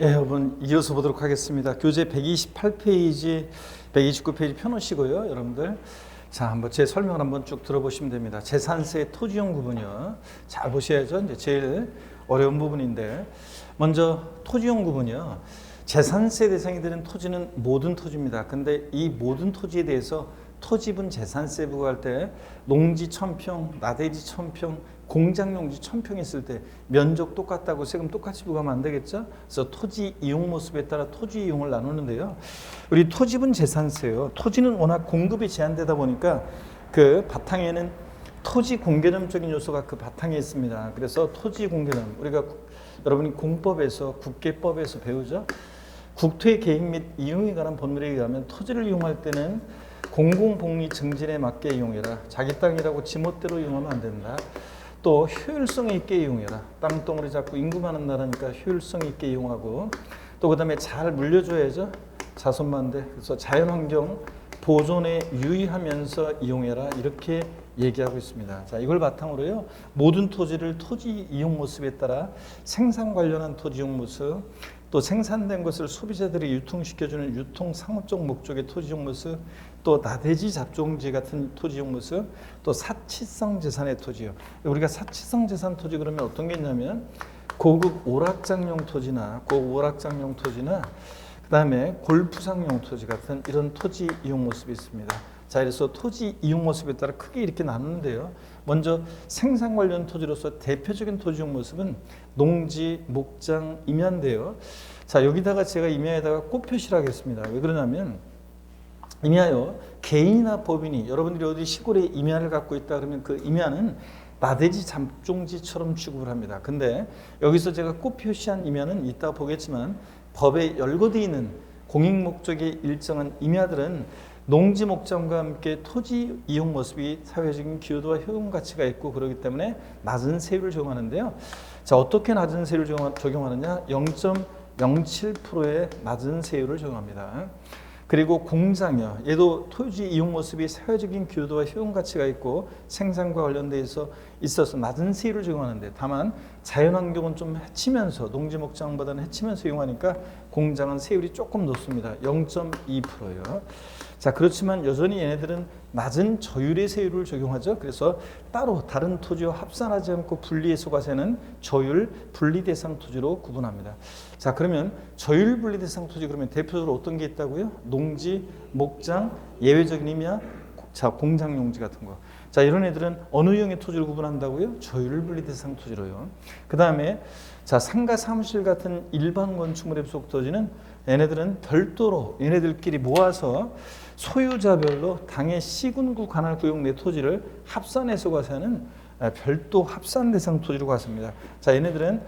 예, 여러분 이어서 보도록 하겠습니다. 교재 128페이지, 129페이지 펴놓으시고요, 여러분들. 자, 한번 제 설명을 한번 쭉 들어보시면 됩니다. 재산세 토지용 구분이요. 잘 보셔야죠. 이제 제일 어려운 부분인데, 먼저 토지용 구분이요. 재산세 대상이 되는 토지는 모든 토지입니다. 근데 이 모든 토지에 대해서 토지분 재산세 부과할 때 농지 1000평, 나대지 1000평, 공장용지 1000평 있을 때 면적 똑같다고 세금 똑같이 부과하면 안 되겠죠? 그래서 토지 이용 모습에 따라 토지 이용을 나누는데요. 우리 토지분 재산세요. 토지는 워낙 공급이 제한되다 보니까 그 바탕에는 토지 공개념적인 요소가 그 바탕에 있습니다. 그래서 토지 공개념, 우리가 여러분이 공법에서 국계법에서 배우죠. 국토의 계획 및 이용에 관한 법률에 의하면 토지를 이용할 때는 공공복리 증진에 맞게 이용해라. 자기 땅이라고 지멋대로 이용하면 안 된다. 또 효율성 있게 이용해라. 땅덩어리 잡고 인구 많은 나라니까 효율성 있게 이용하고, 또 그다음에 잘 물려줘야죠. 자손만대. 그래서 자연환경 보존에 유의하면서 이용해라. 이렇게 얘기하고 있습니다. 자, 이걸 바탕으로요, 모든 토지를 토지 이용 모습에 따라 생산 관련한 토지 이용 모습, 또 생산된 것을 소비자들이 유통시켜주는 유통 상업적 목적의 토지용 모습, 또 나대지 잡종지 같은 토지용 모습, 또 사치성 재산의 토지요. 우리가 사치성 재산 토지 그러면 어떤 게 있냐면 고급 오락장용 토지나 그다음에 골프장용 토지 같은 이런 토지 이용 모습이 있습니다. 자, 그래서 토지 이용 모습에 따라 크게 이렇게 나누는데요. 먼저 생산 관련 토지로서 대표적인 토지용 모습은 농지, 목장, 임야인데요. 자, 여기다가 제가 임야에다가 꽃 표시를 하겠습니다. 왜 그러냐면 임야요, 개인이나 법인이 여러분들이 어디 시골에 임야를 갖고 있다 그러면 그 임야는 나대지 잡종지처럼 취급을 합니다. 근데 여기서 제가 꽃 표시한 임야는 이따 보겠지만 법에 열거되어 있는 공익 목적의 일정한 임야들은 농지 목장과 함께 토지 이용 모습이 사회적인 기여도와 효용 가치가 있고 그렇기 때문에 낮은 세율을 적용하는데요. 자, 어떻게 낮은 세율을 적용하느냐? 0.07%의 낮은 세율을 적용합니다. 그리고 공장이요. 얘도 토지 이용 모습이 사회적인 기여도와 효용 가치가 있고 생산과 관련돼 있어서 낮은 세율을 적용하는데, 다만 자연환경은 좀 해치면서 농지 목장보다는 해치면서 이용하니까 공장은 세율이 조금 높습니다. 0.2%요. 자, 그렇지만 여전히 얘네들은 낮은 저율의 세율을 적용하죠. 그래서 따로 다른 토지와 합산하지 않고 분리해서 과세는 저율 분리 대상 토지로 구분합니다. 자, 그러면 저율 분리 대상 토지 그러면 대표적으로 어떤 게 있다고요? 농지, 목장, 예외적인 임야, 자, 공장 용지 같은 거. 자, 이런 애들은 어느 유형의 토지를 구분한다고요? 저율 분리 대상 토지로요. 그 다음에 자, 상가 사무실 같은 일반 건축물에 속한 토지는 얘네들은 별도로 얘네들끼리 모아서 소유자별로 당의 시군구 관할구역 내 토지를 합산해서 과세하는 별도 합산 대상 토지로 과세합니다. 자, 얘네들은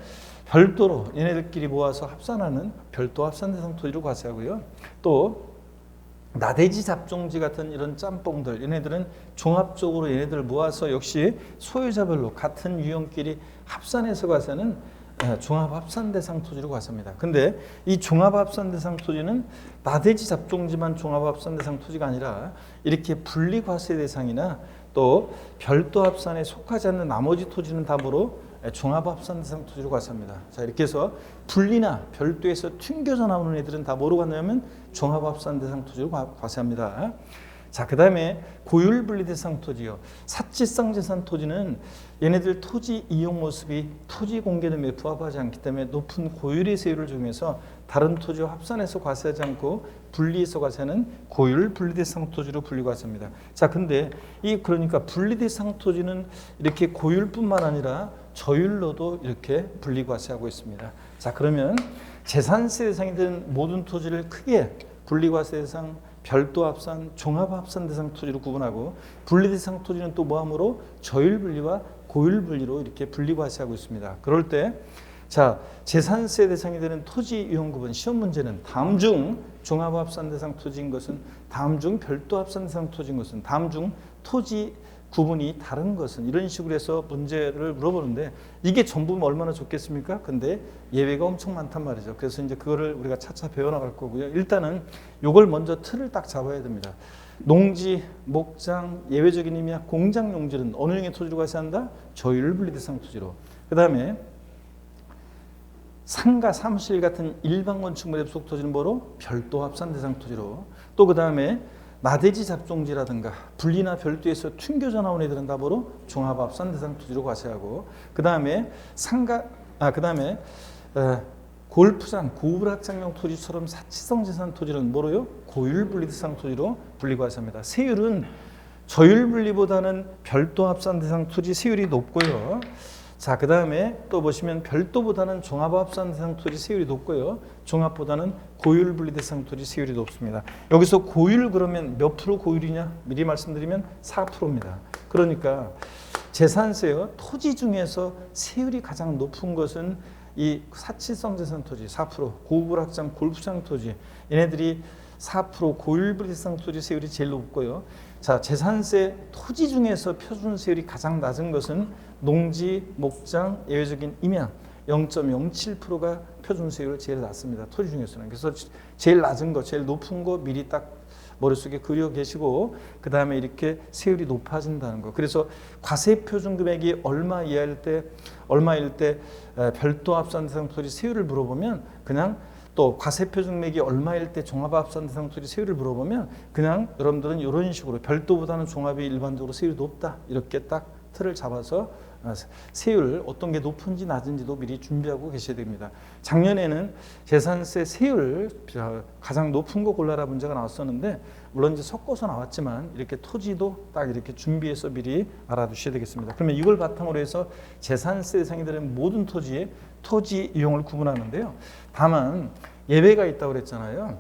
별도로 얘네들끼리 모아서 합산하는 별도 합산 대상 토지로 과세하고요. 또 나대지 잡종지 같은 이런 짬뽕들, 얘네들은 종합적으로 얘네들을 모아서 역시 소유자별로 같은 유형끼리 합산해서 과세하는 종합합산대상 토지로 과세합니다. 근데 이 종합합산대상 토지는 나대지 잡종지만 종합합산대상 토지가 아니라 이렇게 분리과세 대상이나 또 별도 합산에 속하지 않는 나머지 토지는 다음으로 종합합산대상 토지로 과세합니다. 자, 이렇게 해서 분리나 별도에서 튕겨져 나오는 애들은 다 뭐로 갔냐면 종합합산대상 토지로 과세합니다. 자, 그 다음에 고율분리대상 토지요. 사치성 재산 토지는 얘네들 토지 이용 모습이 토지 공개념에 부합하지 않기 때문에 높은 고율의 세율을 적용해서 다른 토지와 합산해서 과세하지 않고 분리해서 과세하는 고율 분리대상 토지로 분리과세합니다. 자, 근데 그러니까 분리대상 토지는 이렇게 고율뿐만 아니라 저율로도 이렇게 분리과세하고 있습니다. 자, 그러면 재산세 대상이 된 모든 토지를 크게 분리과세 대상, 별도 합산, 종합 합산 대상 토지로 구분하고, 분리 대상 토지는 또 뭐하므로 저율 분리와 고율 분리로 이렇게 분리 과세하고 있습니다. 그럴 때 자, 재산세 대상이 되는 토지 이용 구분 시험 문제는 다음 중 종합 합산 대상 토지인 것은, 다음 중 별도 합산 대상 토지인 것은, 다음 중 토지 구분이 다른 것은, 이런 식으로 해서 문제를 물어보는데 이게 전부면 얼마나 좋겠습니까? 근데 예외가 엄청 많단 말이죠. 그래서 이제 그거를 우리가 차차 배워나갈 거고요. 일단은 이걸 먼저 틀을 딱 잡아야 됩니다. 농지, 목장, 예외적인 임야, 공장 용지는 어느 형의 토지로 과세한다? 저율 분리 대상 토지로. 그 다음에 상가, 사무실 같은 일반 건축물의 부속 토지는 뭐로? 별도 합산 대상 토지로. 또 그 다음에 나대지 잡종지라든가 분리나 별도에서 튕겨져 나온 애들은 다 뭐로? 종합 합산 대상 토지로 과세하고, 그 다음에 골프장, 고불확장용 토지처럼 사치성 재산 토지는 뭐로요? 고율 분리 대상 토지로 분리 과세합니다. 세율은 저율 분리보다는 별도 합산 대상 토지 세율이 높고요. 자, 그 다음에 또 보시면 별도보다는 종합 합산 대상 토지 세율이 높고요. 종합보다는 고율 분리 대상 토지 세율이 높습니다. 여기서 고율 그러면 몇 프로 고율이냐? 미리 말씀드리면 4%입니다. 그러니까 재산세요. 토지 중에서 세율이 가장 높은 것은 이 사치성 재산 토지 4%, 고불확장 골프장 토지, 얘네들이 4% 고율 분리 대상 토지 세율이 제일 높고요. 자, 재산세 토지 중에서 표준 세율이 가장 낮은 것은 농지, 목장, 예외적인 임양 0.07%가 표준 세율이 제일 낮습니다. 토지 중에서는. 그래서 제일 낮은 거, 제일 높은 거 미리 딱 머릿속에 그려 계시고, 그 다음에 이렇게 세율이 높아진다는 거. 그래서 과세 표준 금액이 얼마일 때 별도 합산 대상 토지 세율을 물어보면 그냥, 또 과세 표준 금액이 얼마일 때 종합 합산 대상 토지 세율을 물어보면 그냥 여러분들은 이런 식으로 별도보다는 종합이 일반적으로 세율이 높다, 이렇게 딱 틀을 잡아서 세율 어떤 게 높은지 낮은지도 미리 준비하고 계셔야 됩니다. 작년에는 재산세 세율 가장 높은 거 골라라 문제가 나왔었는데, 물론 이제 섞어서 나왔지만 이렇게 토지도 딱 이렇게 준비해서 미리 알아두셔야 되겠습니다. 그러면 이걸 바탕으로 해서 재산세 대상이 되는 모든 토지에 토지 이용을 구분하는데요. 다만 예외가 있다고 그랬잖아요.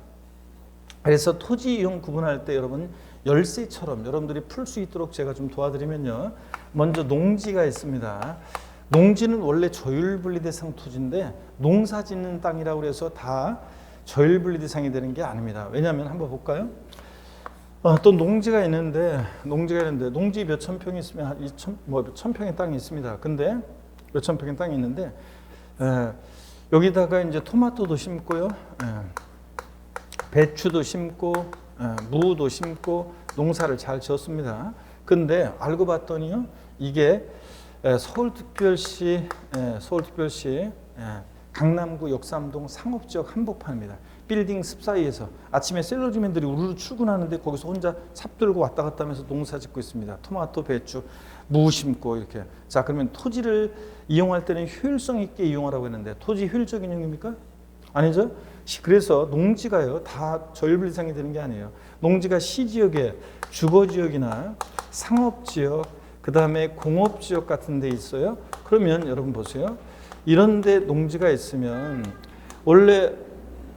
그래서 토지 이용 구분할 때 여러분 열세처럼 여러분들이 풀 수 있도록 제가 좀 도와드리면요. 먼저 농지가 있습니다. 농지는 원래 저율분리 대상 토지인데 농사 짓는 땅이라고 해서 다 저율분리 대상이 되는 게 아닙니다. 왜냐하면 한번 볼까요? 또 농지가 있는데 농지 몇천 평이 있으면 한 2천, 몇천 평의 땅이 있습니다. 근데 몇천 평의 땅이 있는데 여기다가 이제 토마토도 심고요, 배추도 심고, 무도 심고 농사를 잘 지었습니다. 근데 알고 봤더니요, 이게 서울특별시 강남구 역삼동 상업지역 한복판입니다. 빌딩 습 사이에서 아침에 샐러리맨들이 우르르 출근하는데 거기서 혼자 삽 들고 왔다 갔다 하면서 농사 짓고 있습니다. 토마토, 배추, 무 심고 이렇게. 자, 그러면 토지를 이용할 때는 효율성 있게 이용하라고 했는데 토지 효율적 이용입니까? 아니죠. 그래서 농지가요, 다 저율분리 대상이 되는 게 아니에요. 농지가 시지역에 주거지역이나 상업지역, 그 다음에 공업지역 같은 데 있어요. 그러면 여러분 보세요. 이런 데 농지가 있으면 원래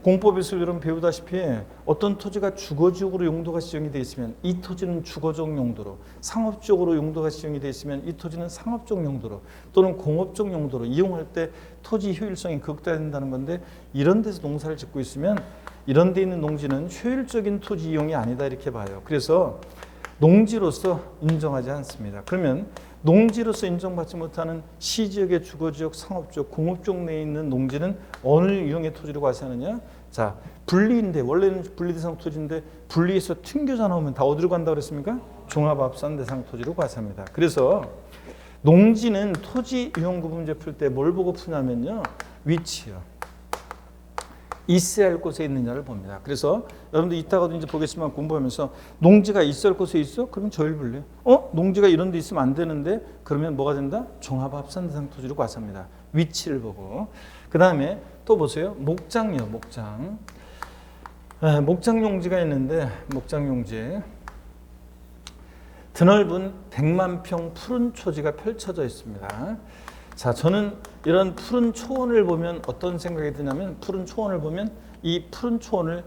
공법에서 여러분 배우다시피 어떤 토지가 주거지역으로 용도가 지정이 되어 있으면 이 토지는 주거적 용도로, 상업적으로 용도가 지정이 되어 있으면 이 토지는 상업적 용도로 또는 공업적 용도로 이용할 때 토지 효율성이 극대화된다는 건데, 이런 데서 농사를 짓고 있으면 이런 데 있는 농지는 효율적인 토지 이용이 아니다, 이렇게 봐요. 그래서 농지로서 인정하지 않습니다. 그러면 농지로서 인정받지 못하는 시지역의 주거지역, 상업지역, 공업지역 내에 있는 농지는 어느 유형의 토지로 과세하느냐? 자, 분리인데 원래는 분리대상 토지인데 분리해서 튕겨져 나오면 다 어디로 간다고 그랬습니까? 종합합산 대상 토지로 과세합니다. 그래서 농지는 토지 이용구분제 풀 때 뭘 보고 푸냐면요, 위치요. 있어야 할 곳에 있느냐를 봅니다. 그래서 여러분들 이따가도 이제 보겠지만 공부하면서 농지가 있어야 할 곳에 있어? 그러면 저율분리. 농지가 이런 데 있으면 안 되는데 그러면 뭐가 된다? 종합합산 대상 토지로 과세합니다. 위치를 보고. 그 다음에 또 보세요. 목장이요, 목장. 목장 용지가 있는데 목장 용지. 드넓은 100만 평 푸른 초지가 펼쳐져 있습니다. 자, 저는 이런 푸른 초원을 보면 어떤 생각이 드냐면, 푸른 초원을 보면 이 푸른 초원을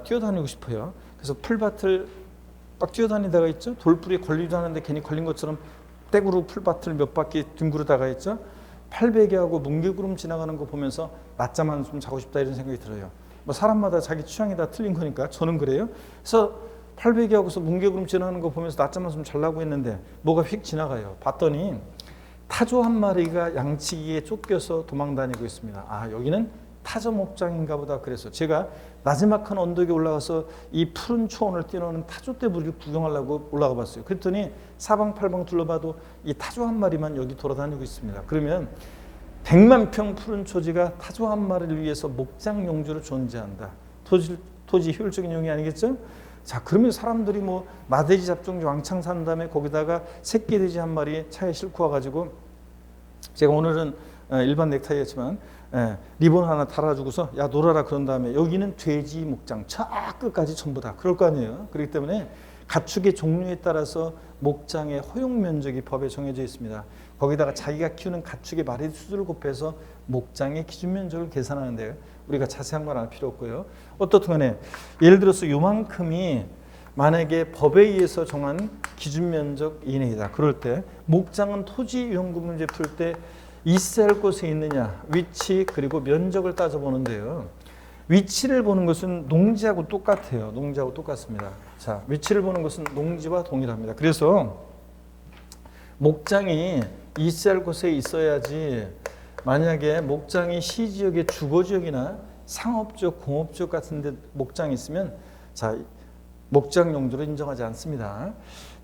뛰어다니고 싶어요. 그래서 풀밭을 막 뛰어다니다가 있죠. 돌뿌리에 걸리도 하는데 괜히 걸린 것처럼 떼구르 풀밭을 몇 바퀴 둥그르다가 있죠. 팔베개하고 뭉게구름 지나가는 거 보면서 낮잠만 좀 자고 싶다, 이런 생각이 들어요. 뭐 사람마다 자기 취향이 다 틀린 거니까 저는 그래요. 그래서 팔베개하고서 뭉게구름 지나가는 거 보면서 낮잠만 좀 자려고 했는데 뭐가 휙 지나가요. 봤더니 타조 한 마리가 양치기에 쫓겨서 도망다니고 있습니다. 아, 여기는 타조 목장인가 보다. 그래서 제가 나지막한 언덕에 올라가서 이 푸른 초원을 뛰노는 타조 떼부리를 구경하려고 올라가 봤어요. 그랬더니 사방팔방 둘러봐도 이 타조 한 마리만 여기 돌아다니고 있습니다. 그러면 100만 평 푸른 초지가 타조 한 마리를 위해서 목장 용지로 존재한다. 토지 효율적인 이용이 아니겠죠? 자, 그러면 사람들이 뭐 마돼지 잡종지 왕창 산 다음에 거기다가 새끼 돼지 한 마리 차에 싣고 와가지고, 제가 오늘은 일반 넥타이였지만 리본 하나 달아주고서 야 놀아라 그런 다음에 여기는 돼지 목장 저 끝까지 전부 다 그럴 거 아니에요. 그렇기 때문에 가축의 종류에 따라서 목장의 허용 면적이 법에 정해져 있습니다. 거기다가 자기가 키우는 가축의 마리수를 곱해서 목장의 기준 면적을 계산하는데요. 우리가 자세한 건 알 필요 없고요. 어떻든 간에 예를 들어서 요만큼이 만약에 법에 의해서 정한 기준 면적 이내이다. 그럴 때 목장은 토지 이용구 문제 풀 때 있어야 할 곳에 있느냐, 위치 그리고 면적을 따져보는데요. 위치를 보는 것은 농지하고 똑같아요. 농지하고 똑같습니다. 자, 위치를 보는 것은 농지와 동일합니다. 그래서 목장이 있어야 할 곳에 있어야지, 만약에 목장이 시지역의 주거지역이나 상업지역, 공업지역 같은 데 목장이 있으면 자, 목장 용도로 인정하지 않습니다.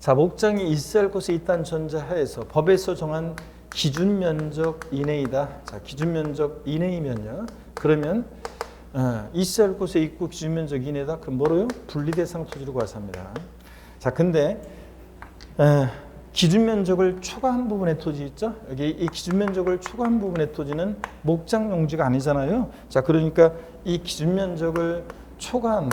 자, 목장이 있어야 할 곳에 있다는 전제하에서 법에서 정한 기준 면적 이내이다. 자, 기준 면적 이내이면요. 그러면 있어야 할 곳에 있고 기준 면적 이내다. 그럼 뭐로요? 분리대상 토지로 과세합니다. 자, 근데 기준 면적을 초과한 부분의 토지 있죠? 여기 이 기준 면적을 초과한 부분의 토지는 목장 용지가 아니잖아요. 자, 그러니까 이 기준 면적을 초과한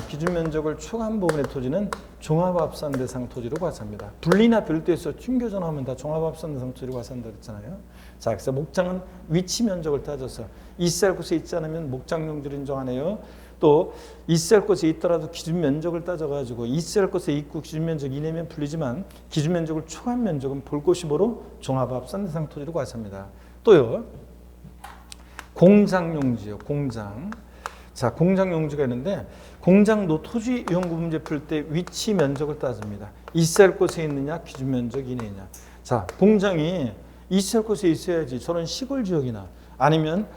부분의 토지는 종합합산 대상 토지로 과세합니다. 분리나 별도에서 튕겨져 나오면 다 종합합산 대상 토지로 과세한다 그랬잖아요. 자, 그래서 목장은 위치 면적을 따져서 있어야 할 곳에 있지 않으면 목장 용지를 인정 안 해요. 또 있어야 할 곳에 있더라도 기준 면적을 따져가지고 있어야 할 곳에 있고 기준 면적 이내면 풀리지만 기준 면적을 초과한 면적은 볼 곳이 뭐로? 종합합산 대상 토지로 과세합니다. 또요, 공장 용지요. 공장. 자, 공장 용지가 있는데 공장도 토지 이용구 문제 풀 때 위치 면적을 따집니다. 있어야 할 곳에 있느냐, 기준 면적 이내냐. 자, 공장이 있어야 할 곳에 있어야지. 저런 시골 지역이나 아니면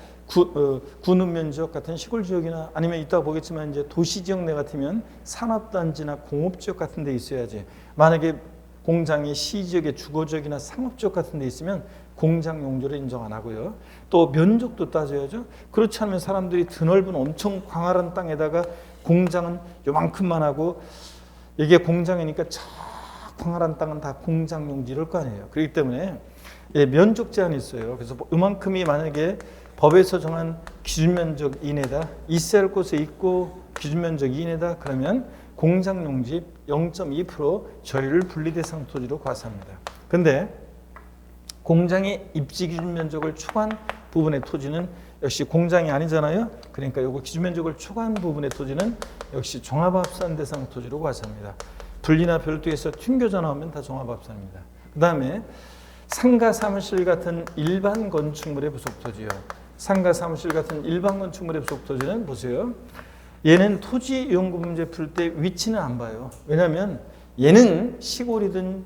군읍 면적 같은 시골 지역이나 아니면 이따가 보겠지만 이제 도시 지역 내 같으면 산업단지나 공업 지역 같은 데 있어야지. 만약에 공장이 시 지역의 주거 지역이나 상업 지역 같은 데 있으면 공장 용도를 인정 안 하고요. 또 면적도 따져야죠. 그렇지 않으면 사람들이 드넓은 엄청 광활한 땅에다가 공장은 요만큼만 하고 이게 공장이니까 저 광활한 땅은 다 공장 용지 이럴 거 아니에요. 그렇기 때문에 면적 제한이 있어요. 그래서 이만큼이 만약에 법에서 정한 기준 면적 이내다, 있어야 할 곳에 있고 기준 면적 이내다, 그러면 공장 용지 0.2% 저율 분리대상 토지로 과세합니다. 근데 공장의 입지 기준 면적을 초과한 부분의 토지는 역시 공장이 아니잖아요. 그러니까 요거 기준 면적을 초과한 부분의 토지는 역시 종합합산 대상 토지로 과세합니다. 분리나 별도에서 튕겨져 나오면 다 종합합산입니다. 그 다음에 상가 사무실 같은 일반 건축물의 부속 토지요. 상가 사무실 같은 일반 건축물의 부속 토지는 보세요. 얘는 토지 이용구 문제 풀 때 위치는 안 봐요. 왜냐하면 얘는 시골이든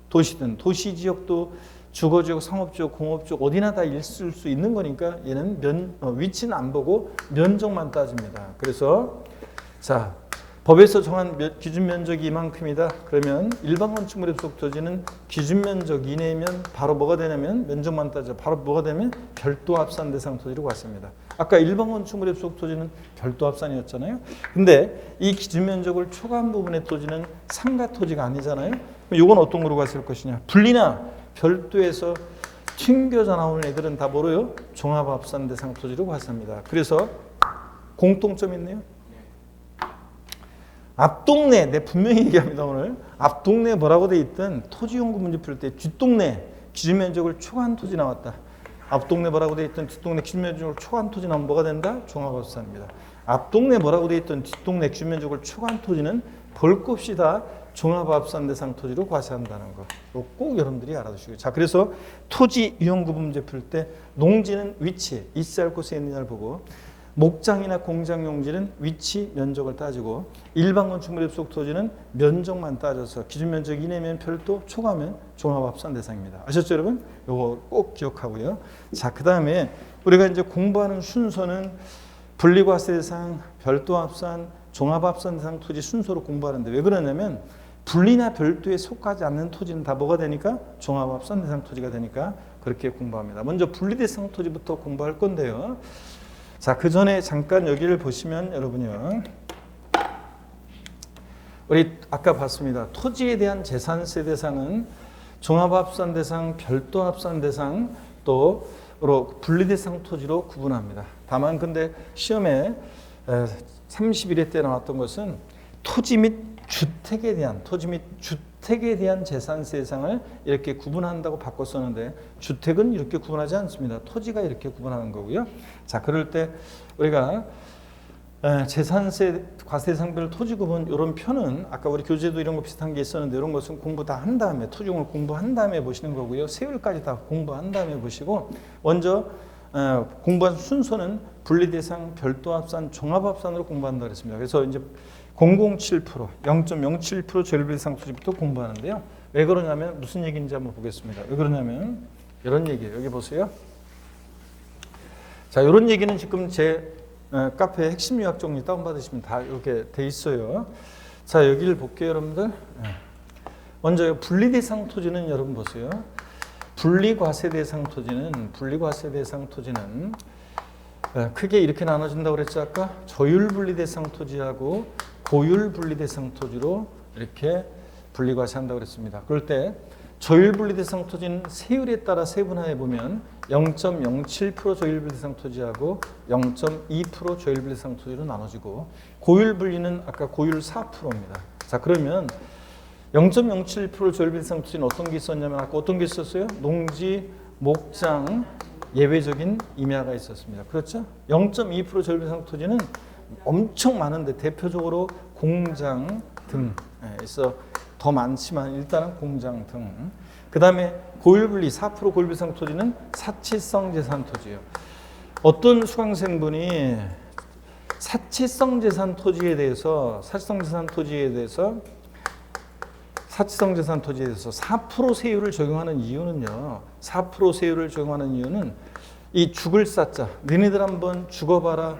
도시든 도시 지역도 주거지역, 상업지역, 공업지역 어디나 다 있을 수 있는 거니까 얘는 위치는 안 보고 면적만 따집니다. 그래서 자, 법에서 정한 기준 면적이 이만큼이다. 그러면 일반 건축물의 부속 토지는 기준 면적 이내면 바로 뭐가 되냐면 면적만 따져. 바로 뭐가 되면 별도 합산 대상 토지로 갔습니다. 아까 일반 건축물의 부속 토지는 별도 합산이었잖아요. 근데 이 기준 면적을 초과한 부분의 토지는 상가 토지가 아니잖아요. 그럼 이건 어떤 거로 갔을 것이냐? 분리나 별도에서 튕겨져 나오는 애들은 다 뭐로요? 종합합산 대상 토지로 과세합니다. 그래서 공통점이 있네요. 앞동네, 내 분명히 얘기합니다 오늘. 앞동네 뭐라고 돼 있든 토지 용구 문제 풀 때 뒷동네 기준 면적을 초과한 토지 나왔다. 앞동네 뭐라고 돼 있든 뒷동네 기준 면적을 초과한 토지 나오면 뭐가 된다? 종합합산입니다. 앞동네 뭐라고 돼 있든 뒷동네 기준 면적을 초과한 토지는 볼 것 없이 다 종합합산 대상 토지로 과세한다는 거. 꼭 여러분들이 알아두시고요. 자, 그래서 토지 이용구분 문제 풀 때 농지는 위치, 있어야 할 곳에 있느냐를 보고 목장이나 공장 용지는 위치, 면적을 따지고 일반 건축물의 부속 토지는 면적만 따져서 기준 면적 이내면 별도, 초과면 종합합산 대상입니다. 아셨죠, 여러분? 요거 꼭 기억하고요. 자, 그 다음에 우리가 이제 공부하는 순서는 분리과세 대상, 별도 합산, 종합합산 대상 토지 순서로 공부하는데 왜 그러냐면 분리나 별도에 속하지 않는 토지는 다 뭐가 되니까 종합합산 대상 토지가 되니까 그렇게 공부합니다. 먼저 분리대상 토지부터 공부할 건데요. 자, 그 전에 잠깐 여기를 보시면 여러분요. 우리 아까 봤습니다. 토지에 대한 재산세 대상은 종합합산 대상, 별도 합산 대상, 또 분리대상 토지로 구분합니다. 다만 근데 시험에 31회 때 나왔던 것은 토지 및 주택에 대한 재산세 대상을 이렇게 구분한다고 바꿨었는데 주택은 이렇게 구분하지 않습니다. 토지가 이렇게 구분하는 거고요. 자, 그럴 때 우리가 재산세 과세대상별 토지 구분 이런 표는 아까 우리 교재도 이런 거 비슷한 게 있었는데 이런 것은 공부 다 한 다음에 토지공을 공부한 다음에 보시는 거고요. 세율까지 다 공부한 다음에 보시고 먼저 공부한 순서는 분리대상, 별도합산, 종합합산으로 공부한다고 했습니다. 그래서 이제 0.07%, 0.07% 조율비대상 토지부터 공부하는데요. 왜 그러냐면 무슨 얘기인지 한번 보겠습니다. 왜 그러냐면 이런 얘기예요. 여기 보세요. 자, 이런 얘기는 지금 제 카페 핵심 요약 정리 다운받으시면 다 이렇게 돼 있어요. 자, 여기를 볼게요, 여러분들. 먼저 분리대상 토지는 여러분 보세요. 분리과세대상 토지는 크게 이렇게 나눠진다고 그랬죠, 아까? 저율분리대상 토지하고 고율분리대상 토지로 이렇게 분리과세한다고 그랬습니다. 그럴 때 저율분리대상 토지는 세율에 따라 세분화해 보면 0.07% 저율분리대상 토지하고 0.2% 저율분리대상 토지로 나눠지고 고율분리는 아까 고율 4%입니다. 자, 그러면 0.07% 저율분리대상 토지는 어떤 게 있었냐면 아까 어떤 게 있었어요? 농지, 목장, 예외적인 임야가 있었습니다. 그렇죠? 0.2% 저율분리대상 토지는 엄청 많은데 대표적으로 공장 등 있어 더 많지만 일단은 공장 등. 그 다음에 고율분리 4% 고율분리대상 토지는 사치성 재산 토지예요. 어떤 수강생분이 사치성 재산 토지에 대해서 4% 세율을 적용하는 이유는요. 4% 세율을 적용하는 이유는 이 죽을 사자, 너네들 한번 죽어봐라,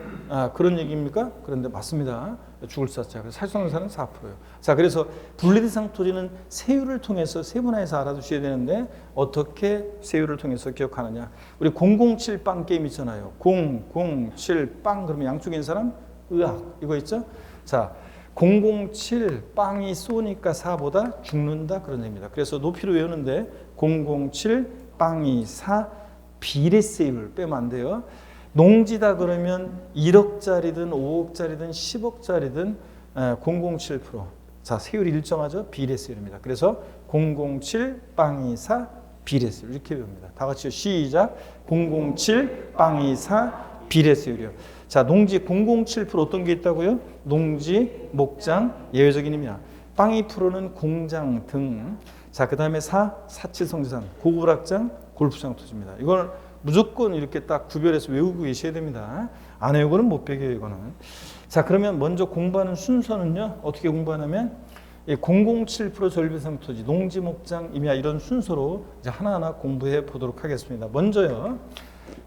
그런 얘기입니까? 그런데 맞습니다. 죽을 사자. 그래서 사치성 재산은 4%예요. 자, 그래서 분리대상 토지는 세율을 통해서 세분화해서 알아두셔야 되는데 어떻게 세율을 통해서 기억하느냐? 우리 007 빵 게임 있잖아요. 007 빵 그러면 양쪽에 있는 사람 의학 이거 있죠? 자, 007 빵이 쏘니까 4보다 죽는다 그런 얘기입니다. 그래서 높이로 외우는데 007 빵이 4 비례세율 빼면 안 돼요. 농지다 그러면 1억짜리든 5억짜리든 10억짜리든 007%. 자, 세율이 일정하죠? 비례세율입니다. 그래서 007 빵이 4 비례세율 이렇게 배웁니다. 다 같이요. 시작. 007 빵이 4 비례세율이요. 자, 농지 007% 어떤 게 있다고요? 농지, 목장, 예외적인 임야. 빵이 프로는 공장 등. 자, 그 다음에 사치성재산, 고급락장, 골프장 토지입니다. 이걸 무조건 이렇게 딱 구별해서 외우고 계셔야 됩니다. 안 외우고는 못 배겨요, 이거는. 자, 그러면 먼저 공부하는 순서는요, 어떻게 공부하냐면 007% 저율비대상 토지, 농지, 목장, 임야 이런 순서로 이제 하나하나 공부해 보도록 하겠습니다. 먼저요,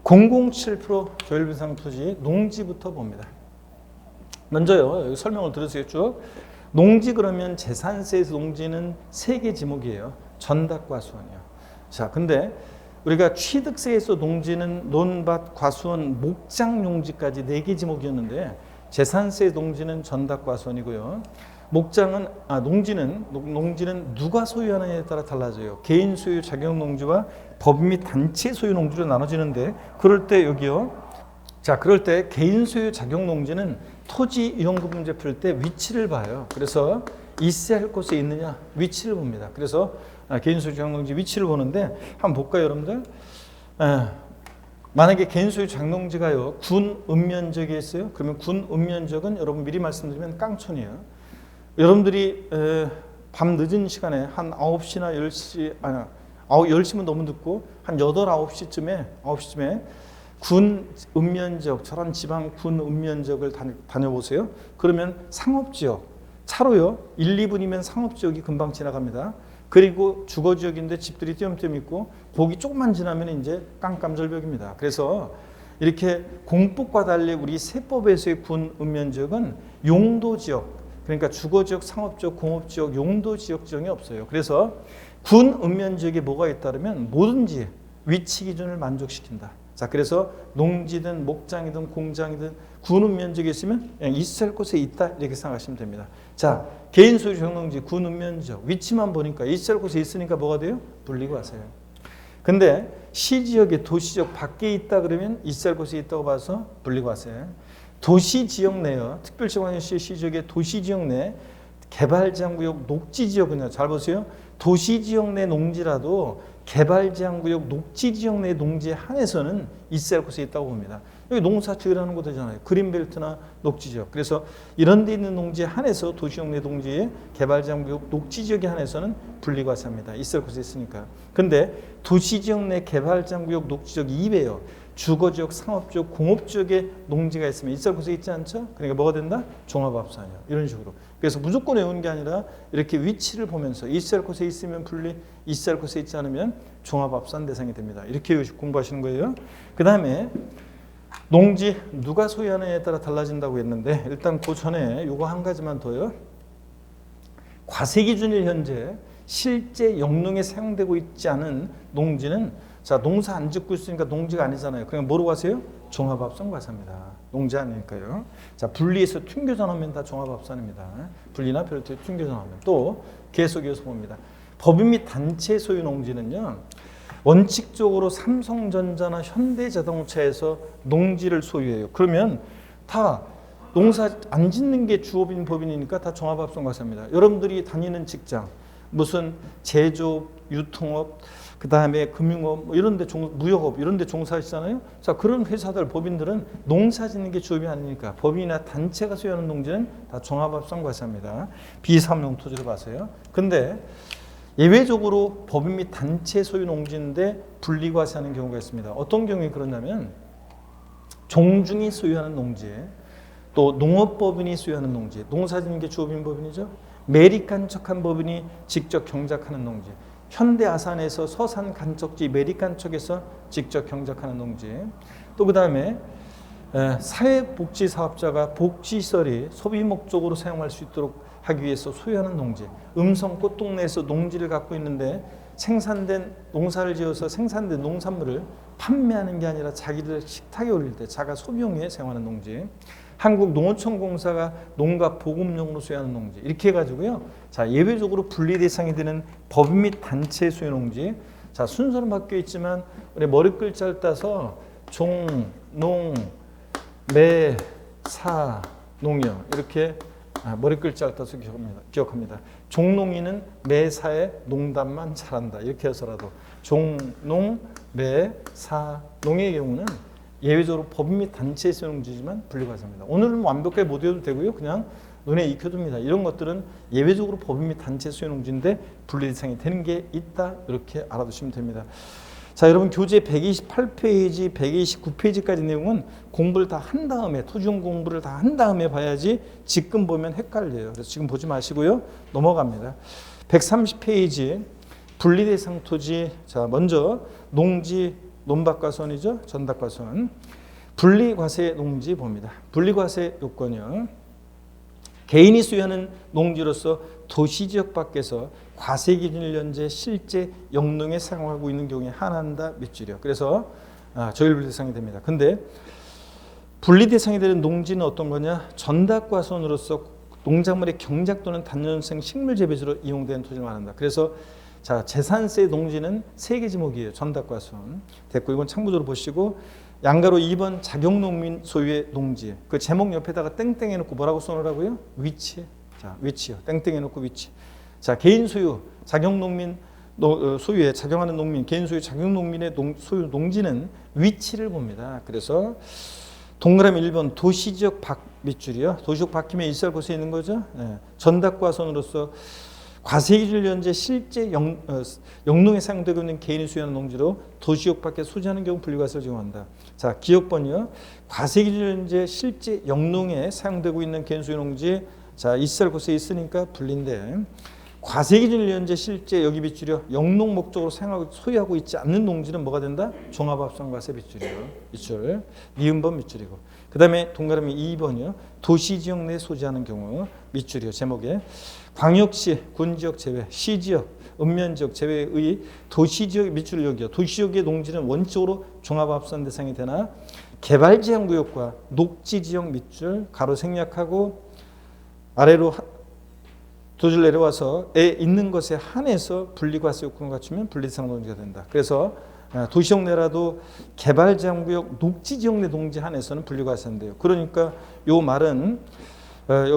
007% 저율비대상 토지, 농지부터 봅니다. 먼저요, 여기 설명을 들으세요, 쭉. 농지 그러면 재산세에서 농지는 3개 지목이에요. 전답, 과수원이요. 자, 근데 우리가 취득세에서 농지는 논밭, 과수원, 목장 용지까지 4개 지목이었는데 재산세 농지는 전답, 과수원이고요. 농지는 누가 소유하느냐에 따라 달라져요. 개인 소유 자격 농지와 법 및 단체 소유 농지로 나눠지는데 그럴 때 여기요. 자, 그럴 때 개인 소유 자격 농지는 토지 이용구 문제 풀 때 위치를 봐요. 그래서 있어야 할 곳에 있느냐 위치를 봅니다. 그래서 개인 소유 자격 농지 위치를 보는데 한번 볼까요, 여러분들? 만약에 개인 소유 자격 농지가요 군 읍면적에 있어요. 그러면 군 읍면적은 여러분 미리 말씀드리면 깡촌이에요. 여러분들이 밤 늦은 시간에 한 9시나 10시 10시면 너무 늦고 한 8, 9시쯤에 군 읍면적, 저런 지방 군 읍면적을 다녀보세요. 그러면 상업지역, 차로요 1, 2분이면 상업지역이 금방 지나갑니다. 그리고 주거지역인데 집들이 띄엄띄엄 있고 거기 조금만 지나면 이제 깜깜절벽입니다. 그래서 이렇게 공법과 달리 우리 세법에서의 군 읍면적은 용도지역, 그러니까 주거지역, 상업지역, 공업지역, 용도지역 지정이 없어요. 그래서 군 읍면지역에 뭐가 있다면 뭐든지 위치 기준을 만족시킨다. 자, 그래서 농지든 목장이든 공장이든 구는 면적이 있으면 그냥 있을 곳에 있다 이렇게 생각하시면 됩니다. 자, 개인 소유 정농지 구는 면적 위치만 보니까 있을 곳에 있으니까 뭐가 돼요? 분리과세예요. 근데 시지역의 도시지역 밖에 있다 그러면 있을 곳에 있다고 봐서 분리과세. 도시지역 내요. 특별시관시 시지역의 도시지역 내 개발제한구역 녹지지역은요. 잘 보세요. 도시지역 내 농지라도 개발제한구역 녹지지역 내 농지에 한해서는 있어야 할 곳에 있다고 봅니다. 여기 농사 지으라는 거 되잖아요. 그린벨트나 녹지지역. 그래서 이런 데 있는 농지에 한해서 도시지역 내 농지에 개발제한구역 녹지지역에 한해서는 분리과세합니다. 있을 곳에 있으니까. 근데 도시지역 내 개발제한구역 녹지지역 이외에요. 주거지역, 상업지역, 공업지역에 농지가 있으면 있을 곳에 있지 않죠? 그러니까 뭐가 된다? 종합합산이요. 이런 식으로. 그래서 무조건 외우는 게 아니라 이렇게 위치를 보면서 있을 곳에 있으면 분리, 있을 곳에 있지 않으면 종합합산 대상이 됩니다. 이렇게 공부하시는 거예요. 그 다음에 농지 누가 소유하느냐에 따라 달라진다고 했는데 일단 그 전에 요거 한 가지만 더요. 과세 기준일 현재 실제 영농에 사용되고 있지 않은 농지는 자, 농사 안 짓고 있으니까 농지가 아니잖아요. 그냥 뭐로 가세요? 종합합산 과세입니다. 농지 아니니까요. 자, 분리해서 튕겨전하면 다 종합합산입니다. 분리나 별도의 튕겨전하면. 또 계속해서 봅니다. 법인 및 단체 소유 농지는요. 원칙적으로 삼성전자나 현대자동차에서 농지를 소유해요. 그러면 다 농사 안 짓는 게 주업인 법인이니까 다 종합합산 과세입니다. 여러분들이 다니는 직장, 무슨 제조업, 유통업, 그 다음에 금융업, 뭐 이런 데 무역업 이런 데 종사하시잖아요. 자, 그런 회사들, 법인들은 농사 짓는 게 주업이 아니니까 법인이나 단체가 소유하는 농지는 다 종합합산 과세합니다. 비삼용 토지로 봐서요. 근데 예외적으로 법인 및 단체 소유 농지인데 분리과세하는 경우가 있습니다. 어떤 경우에 그러냐면 종중이 소유하는 농지, 또 농업법인이 소유하는 농지, 농사 짓는 게 주업인 법인이죠. 매립간척한 법인이 직접 경작하는 농지, 현대아산에서 서산간척지 매립간척에서 직접 경작하는 농지, 또 그 다음에 사회복지사업자가 복지시설이 소비 목적으로 사용할 수 있도록 하기 위해서 소유하는 농지, 음성 꽃동네에서 농지를 갖고 있는데 생산된 농사를 지어서 생산된 농산물을 판매하는 게 아니라 자기들 식탁에 올릴 때 자가 소비용에 사용하는 농지, 한국농어촌공사가 농가 보급용으로 소유하는 농지, 이렇게 해가지고요. 자, 예외적으로 분리 대상이 되는 법인 및 단체 소유 농지. 자, 순서는 바뀌어 있지만 우리 머리 글자를 따서 종, 농, 매, 사, 농이요. 이렇게 머리 글자를 따서 기억합니다. 종농이는 매사에 농담만 잘한다. 이렇게 해서라도 종, 농, 매, 사, 농의 경우는 예외적으로 법인 및 단체 소유농지지만 분리과세입니다. 오늘은 완벽하게 못 외워도 되고요. 그냥 눈에 익혀둡니다. 이런 것들은 예외적으로 법인 및 단체 소유농지인데 분리 대상이 되는 게 있다. 이렇게 알아두시면 됩니다. 자, 여러분 교재 128페이지, 129페이지까지 내용은 공부를 다 한 다음에 토지용 공부를 다 한 다음에 봐야지 지금 보면 헷갈려요. 그래서 지금 보지 마시고요. 넘어갑니다. 130페이지 분리 대상 토지. 자, 먼저 농지 논밭과선이죠. 전밭과선. 분리과세 농지 봅니다. 분리과세 요건이요. 개인이 소유하는 농지로서 도시지역 밖에서 과세 기준일 현재 실제 영농에 사용하고 있는 경우에 한한다 몇 줄이요. 그래서 조율 대상이 됩니다. 근데 분리 대상이 되는 농지는 어떤 거냐? 전답과선으로서 농작물의 경작 또는 단연생 식물 재배지로 이용되는 토지를 말한다. 그래서 자, 재산세 농지는 3개 지목이에요. 전답과선. 됐고 이건 참고적으로 보시고 양가로 2번 자격농민 소유의 농지. 그 제목 옆에다가 땡땡 해놓고 뭐라고 써놓으라고요? 위치. 자, 위치요. 땡땡 해놓고 위치. 자, 개인 소유 자격농민 소유에 작용하는 농민, 개인 소유 자격농민의 소유 농지는 위치를 봅니다. 그래서 동그라미 1번 도시지역 밖 밑줄이요. 도시지역 밖이면 있을 곳에 있는 거죠. 네. 전답과선으로서 과세기준일 현재 실제 영농에 사용되고 있는 개인이 소유하는 농지로 도시지역 밖에 소지하는 경우 분리과세를 적용한다. 자, 기억번이요. 과세기준일 현재 실제 영농에 사용되고 있는 개인 소유 농지, 자, 있을 곳에 있으니까 분리인데, 과세기준일 현재 실제 여기 빗줄이요. 영농 목적으로 사용하고 소유하고 있지 않는 농지는 뭐가 된다? 종합합산과세 빗줄이요. 빗줄. 니은번 빗줄이고. 그 다음에 동그라미 2번이요. 도시지역 내에 소지하는 경우 밑줄이요. 제목에 광역시, 군지역 제외, 시지역, 읍면지역 제외의 도시지역 밑줄 여기요. 도시지역의 농지는 원칙적으로 종합합산 대상이 되나 개발제한구역과 녹지지역 밑줄 가로 생략하고 아래로 두 줄 내려와서 에 있는 것에 한해서 분리과세 요건을 갖추면 분리대상 농지가 된다. 그래서 도시역 내라도 개발제한구역 녹지지역 내 농지 한해서는 분리과세인데요. 그러니까 요 말은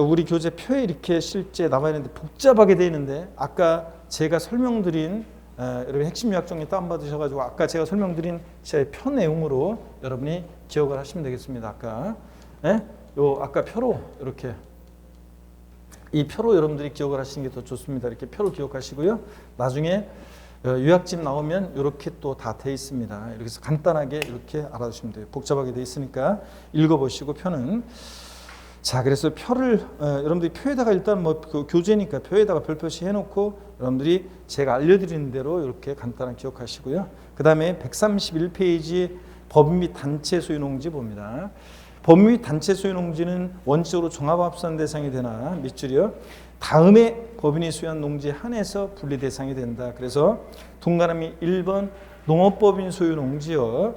우리 교재 표에 이렇게 실제 나와 있는데 복잡하게 되어 있는데 아까 제가 설명드린 여러분 핵심 요약 정리 다운받으셔가지고 아까 제가 설명드린 제 표 내용으로 여러분이 기억을 하시면 되겠습니다. 아까 아까 표로 이렇게 이 표로 여러분들이 기억을 하시는 게 더 좋습니다. 이렇게 표로 기억하시고요. 나중에 요약집 나오면 이렇게 또 다 돼 있습니다. 이렇게 해서 간단하게 이렇게 알아두시면 돼요. 복잡하게 돼 있으니까 읽어보시고 표는 자 그래서 표를 여러분들이 표에다가 일단 뭐 그 교재니까 표에다가 별표시 해놓고 여러분들이 제가 알려드리는 대로 이렇게 간단하게 기억하시고요. 그 다음에 131페이지 법인 및 단체 소유농지 봅니다. 법인 및 단체 소유농지는 원칙적으로 종합합산 대상이 되나 밑줄이요. 다음에 법인이 소유한 농지에 한해서 분리 대상이 된다. 그래서 동그라미 1번 농업법인 소유농지요.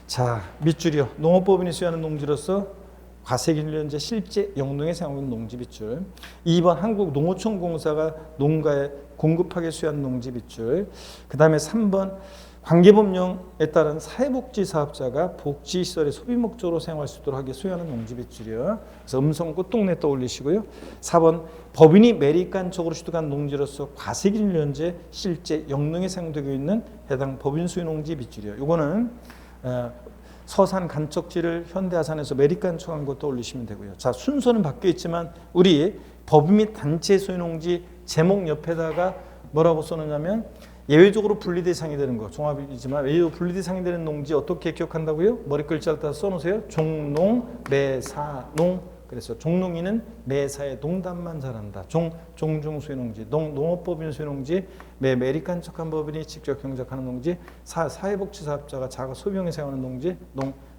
자 밑줄이요. 농업법인이 소유하는 농지로서 과세기준련제 실제 영농에 사용하는 농지 밑줄. 2번 한국농어촌공사가 농가에 공급하게 수여한 농지 밑줄. 그 다음에 3번 관계법령에 따른 사회복지사업자가 복지시설의 소비 목적으로 사용할 수 있도록 하게 수여하는 농지 밑줄이요. 그래서 음성 꽃동네 떠올리시고요. 4번 법인이 매립간척으로 취득한 농지로서 과세기준련제 실제 영농에 사용되고 있는 해당 법인 소유 농지 밑줄이요. 이거는 서산 간척지를 현대아산에서 매립간척한 것도 올리시면 되고요. 자 순서는 바뀌어 있지만 우리 법인 및 단체 소유농지 제목 옆에다가 뭐라고 써놓냐면 예외적으로 분리대상이 되는 거 종합이지만 예외적으로 분리대상이 되는 농지 어떻게 기억한다고요? 머리 글자를 따서 써놓으세요. 종농, 매사농. 그래서 종농이는 매사에 농담만 잘한다. 종중 소유농지, 농업법인 소유농지, 매립간척한 법인이 직접 경작하는 농지, 사회복지사업자가 자가 소비용에 사용하는 농지,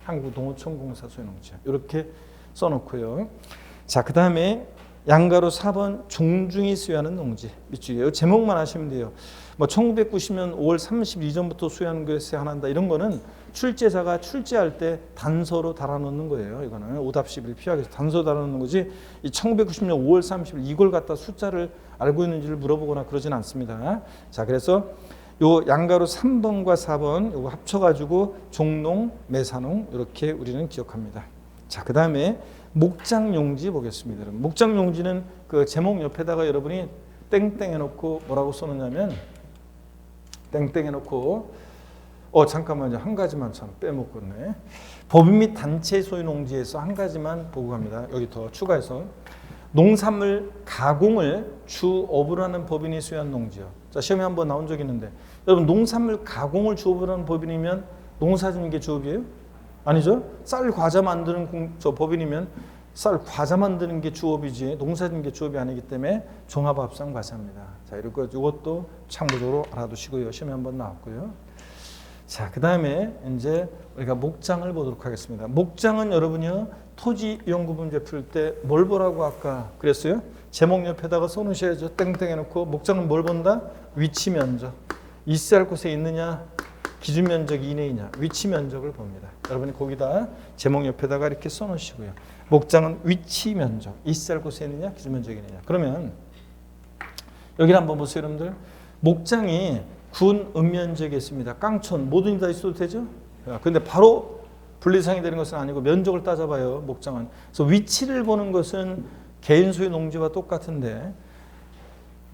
한국농어촌공사 소유농지 이렇게 써놓고요. 자, 그 다음에 양가로 4번 종중이 수여하는 농지 밑줄이에요. 제목만 하시면 돼요. 뭐 1990년 5월 30일 이전부터 수여하는 것에 한한다 이런 거는 출제자가 출제할 때 단서로 달아놓는 거예요. 이거는 오답 시비를 피하기 위해서 단서 달아놓는 거지. 이 1990년 5월 30일 이걸 갖다 숫자를 알고 있는지를 물어보거나 그러진 않습니다. 자, 그래서 요 양가로 3번과 4번 요거 합쳐가지고 종농, 매사농 이렇게 우리는 기억합니다. 자, 그 다음에 목장용지 보겠습니다. 목장용지는 그 제목 옆에다가 여러분이 땡땡 해놓고 뭐라고 써놓냐면 땡땡 해놓고 잠깐만요. 한 가지만 참 빼먹었네. 법인 및 단체 소유농지에서 한 가지만 보고 갑니다. 여기 더 추가해서 농산물 가공을 주업으로 하는 법인이 소유한 농지요. 자, 시험에 한번 나온 적이 있는데 여러분 농산물 가공을 주업으로 하는 법인이면 농사짓는 게 주업이에요? 아니죠. 쌀 과자 만드는 법인이면 쌀 과자 만드는 게 주업이지 농사짓는 게 주업이 아니기 때문에 종합합산 과세입니다. 자, 이것도 참고적으로 알아두시고요. 시험에 한번 나왔고요. 자, 그 다음에 이제 우리가 목장을 보도록 하겠습니다. 목장은 여러분이요 토지 연구 문제 풀 때 뭘 보라고 아까 그랬어요? 제목 옆에다가 써놓으셔야죠. 땡땡 해놓고 목장은 뭘 본다? 위치 면적. 있어야 할 곳에 있느냐? 기준 면적 이내이냐? 위치 면적을 봅니다. 여러분이 거기다 제목 옆에다가 이렇게 써놓으시고요. 목장은 위치 면적. 있어야 할 곳에 있느냐? 기준 면적 이내냐? 그러면 여기를 한번 보세요, 여러분들. 목장이 군 읍면적에 있습니다. 깡촌 뭐든지 다 있어도 되죠? 근데 바로 분리상이 되는 것은 아니고 면적을 따져봐요. 목장은. 그래서 위치를 보는 것은 개인 소유 농지와 똑같은데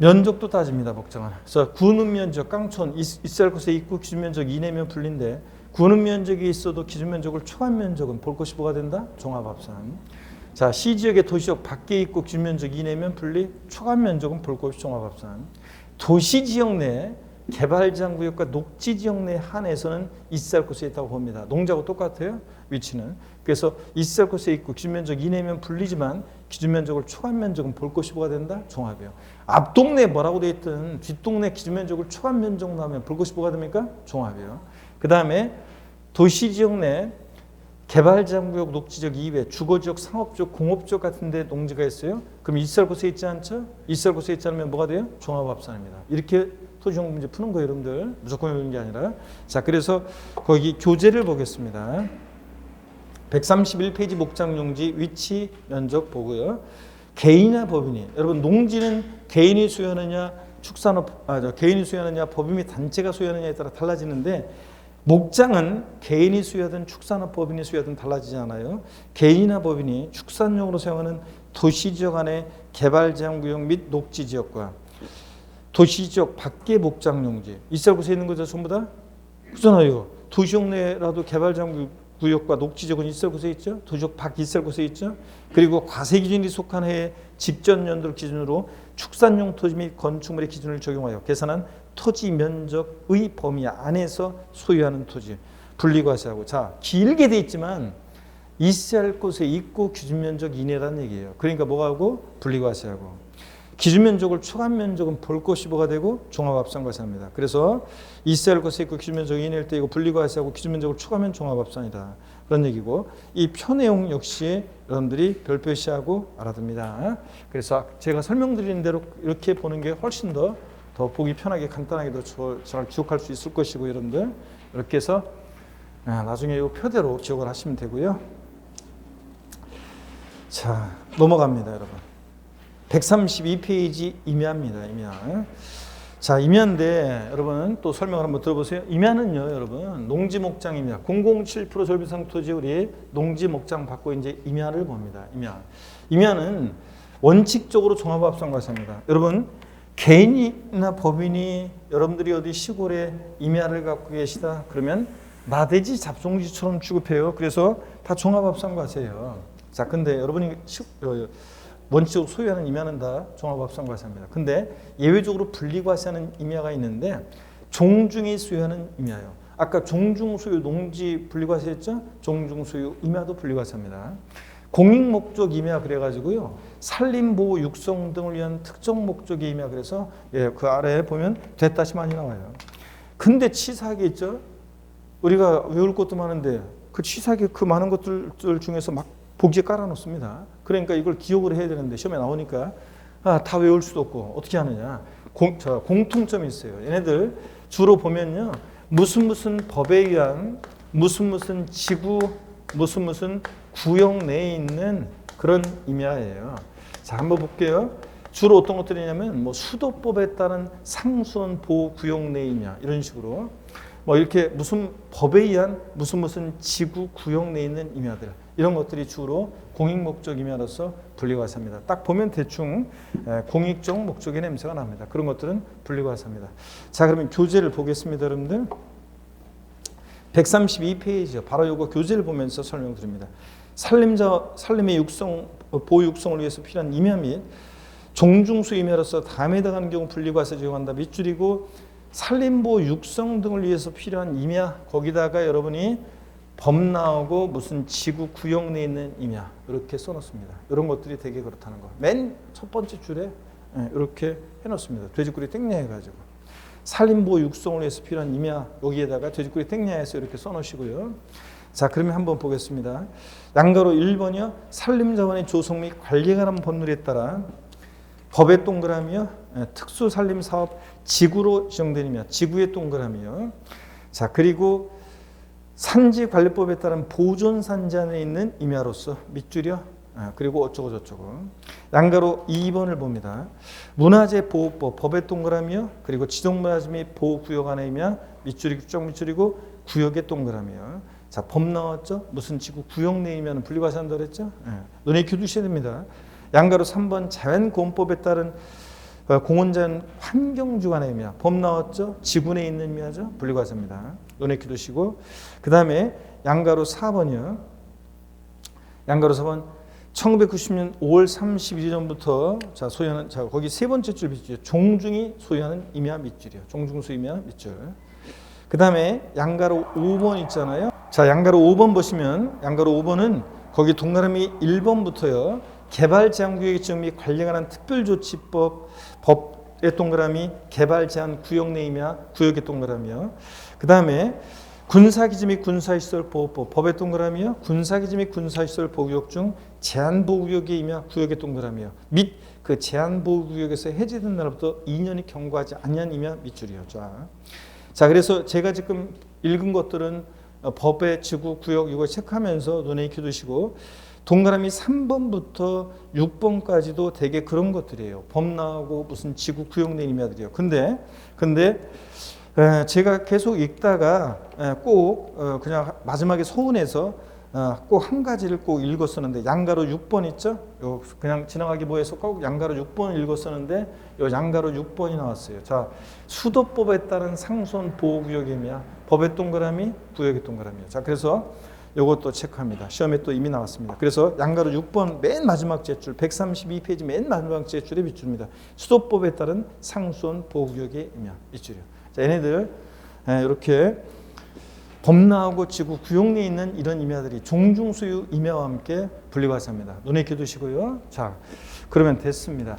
면적도 따집니다. 목장은. 그래서 군 읍면적, 깡촌 있어야 할 곳에 있고 기준 면적 이내면 분리인데 군 읍면적이 있어도 기준 면적을 초과한 면적은 볼 것이 뭐가 된다? 종합합산. 자, 시지역의 도시역 밖에 있고 기준 면적 이내면 분리, 초과한 면적은 볼 것이 종합합산. 도시지역 내 개발장구역과 녹지지역 내 한해서는 있어야 할 곳에 있다고 봅니다. 농지하고 똑같아요. 위치는. 그래서 있어야 할 곳에 있고 기준면적 이내면 분리지만 기준면적을 초과한 면적은 볼 것이 뭐가 된다? 종합이요. 앞동네 뭐라고 돼 있든 뒷동네 기준면적을 초과한 면적 나오면 볼 것이 뭐가 됩니까? 종합이요. 그 다음에 도시지역 내 개발제한구역 녹지적 이외에 주거지역, 상업지역, 공업지역 같은 데 농지가 있어요. 그럼 있을 곳에 있지 않죠? 있을 곳에 있지 않으면 뭐가 돼요? 종합합산입니다. 이렇게 토지용 문제 푸는 거예요, 여러분들. 무조건 외우는 게 아니라. 자, 그래서 거기 교재를 보겠습니다. 131페이지 목장용지 위치 면적 보고요. 개인이나 법인이, 여러분 농지는 개인이 소유하느냐 개인이 소유하느냐 법인 및 단체가 소유하느냐에 따라 달라지는데, 목장은 개인이 소유하든 축산업 법인이 소유하든 달라지지 않아요. 개인이나 법인이 축산용으로 사용하는 도시지역 안의 개발제한구역 및 녹지지역과 도시지역 밖의 목장용지, 있을 곳에 있는 거죠, 전부 다? 그렇잖아요. 도시역 내라도 개발제한구역과 녹지지역은 있을 곳에 있죠. 도시역 밖 있을 곳에 있죠. 그리고 과세기준이 속한 해의 직전 연도를 기준으로 축산용 토지 및 건축물의 기준을 적용하여 계산한 토지 면적의 범위 안에서 소유하는 토지 분리과세하고, 자, 길게 돼 있지만 있어야 할 곳에 있고 기준 면적 이내라는 얘기예요. 그러니까 뭐가 하고? 분리과세하고. 기준 면적을 초과한 면적은 볼 것이 뭐가 되고? 종합합산과세합니다. 그래서 있어야 할 곳에 있고 기준 면적 이내일 때 이거 분리과세하고 기준 면적을 초과하면 종합합산이다. 그런 얘기고, 이 표 내용 역시 여러분들이 별표시하고 알아둡니다. 그래서 제가 설명드리는 대로 이렇게 보는 게 훨씬 더 보기 편하게 간단하게 더 잘 기억할 수 있을 것이고, 여러분들 이렇게 해서 나중에 이 표대로 기억을 하시면 되고요. 자, 넘어갑니다, 여러분. 132페이지 임야입니다. 임야. 자, 임야인데 여러분 또 설명을 한번 들어보세요. 임야는요, 여러분 농지 목장 임야 007% 절비상 토지 우리 농지 목장 받고 이제 임야를 봅니다. 임야는 원칙적으로 종합합산과세입니다. 여러분 개인이나 법인이 여러분들이 어디 시골에 임야를 갖고 계시다 그러면 나대지 잡종지처럼 취급해요. 그래서 다 종합합산과세예요. 자, 근데 여러분이 원칙적으로 소유하는 임야는 다 종합합산과세입니다. 근데 예외적으로 분리과세하는 임야가 있는데 종중이 소유하는 임야예요. 아까 종중 소유 농지 분리과세했죠? 종중 소유 임야도 분리과세입니다. 공익목적 임야 그래가지고요, 산림보호 육성 등을 위한 특정 목적의 임야, 그래서 그 아래에 보면 됐다시 많이 나와요. 근데 치사하게 있죠? 우리가 외울 것도 많은데 그 치사하게 그 많은 것들 중에서 막 복지에 깔아놓습니다. 그러니까 이걸 기억을 해야 되는데 시험에 나오니까 다 외울 수도 없고 어떻게 하느냐. 공통점이 있어요. 얘네들 주로 보면요, 무슨 법에 의한 무슨 지구 무슨 구역 내에 있는 그런 임야예요. 자, 한번 볼게요. 주로 어떤 것들이냐면 뭐 수도법에 따른 상수원 보호 구역 내 임야 이런 식으로 뭐 이렇게 무슨 법에 의한 무슨 지구 구역 내에 있는 임야들, 이런 것들이 주로 공익목적 임야로서 분리과세합니다. 딱 보면 대충 공익적 목적의 냄새가 납니다. 그런 것들은 분리과세합니다. 자, 그러면 교재를 보겠습니다, 여러분들. 132페이지요. 바로 이거 교재를 보면서 설명드립니다. 산림의 육성, 보호 육성을 위해서 필요한 임야 및 종중수 임야로서 다음에 해당하는 경우 분리과세 적용한다. 밑줄이고 산림보호 육성 등을 위해서 필요한 임야, 거기다가 여러분이 법 나오고 무슨 지구 구역 내에 있는 임야 이렇게 써놓습니다. 이런 것들이 되게 그렇다는 거. 맨 첫 번째 줄에 이렇게 해놓습니다. 돼지꼬리 땡냐 해가지고 산림보호 육성을 위해서 필요한 임야, 여기에다가 돼지꼬리 땡냐해서 이렇게 써놓으시고요. 자, 그러면 한번 보겠습니다. 양가로 1번이요. 산림자원의 조성 및 관리에 관한 법률에 따라 법의 동그라미요, 특수산림사업 지구로 지정된 임야, 지구의 동그라미요. 자, 그리고 산지관리법에 따른 보존산지 안에 있는 임야로서 밑줄이요. 그리고 어쩌고 저쩌고. 양가로 2번을 봅니다. 문화재보호법 법의 동그라미요. 그리고 지정문화재 및 보호구역 안에 임야, 밑줄이 쭉 밑줄이고 구역의 동그라미요. 자, 법 나왔죠? 무슨 지구 구역 내 임야는 분리과세한다 그랬죠? 눈에 익혀 두셔야 됩니다. 양가로 3번 자연공법에 따른 공원자연 환경주관의 임야, 법 나왔죠? 지구 내에 있는 임야죠? 분리과세입니다. 눈에 익혀 두시고, 그 다음에 양가로 4번이요. 양가로 4번 1990년 5월 31일 전부터 자, 소유하는, 자, 거기 세 번째 줄 밑줄, 종중이 소유하는 임야 밑줄이요. 종중소 임야 밑줄. 그 다음에 양가로 5번 있잖아요. 자, 양가로 5번 보시면, 양가로 5번은 거기 동그라미 1번부터요. 개발제한구역의 지정 및 관리에 관한 특별조치법 법의 동그라미 개발제한 구역 내 임야, 구역의 동그라미요. 그 다음에 군사기지 및 군사시설 보호법 법의 동그라미요. 군사기지 및 군사시설 보호구역 중 제한보호구역이 임야 구역의 동그라미요. 및 그 제한보호구역에서 해제된 날부터 2년이 경과하지 아니한 임야 밑줄이요. 자, 그래서 제가 지금 읽은 것들은 법의 지구 구역 이거 체크하면서 눈에 익혀두시고 동그라미 3번부터 6번까지도 되게 그런 것들이에요. 법 나오고 무슨 지구 구역 내 임야들이요. 근데 제가 계속 읽다가 꼭 그냥 마지막에 서운해서 꼭 한 가지를 꼭 읽었었는데 양가로 6번 있죠? 요 그냥 지나가기 뭐해서 꼭 양가로 6번을 읽었었는데 요 양가로 6번이 나왔어요. 자, 수도법에 따른 상수원 보호구역이며 법의 동그라미, 구역의 동그라미요. 자, 그래서 요것도 체크합니다. 시험에 또 이미 나왔습니다. 그래서 양가로 6번 맨 마지막 제출 132페이지 맨 마지막 제출의 밑줄입니다. 수도법에 따른 상수원 보호구역의 임야 밑줄이요. 자, 얘네들 이렇게 법 나오고 지구 구역 내에 있는 이런 임야들이 종중소유 임야와 함께 분리과세합니다. 눈에 익혀두시고요. 자, 그러면 됐습니다.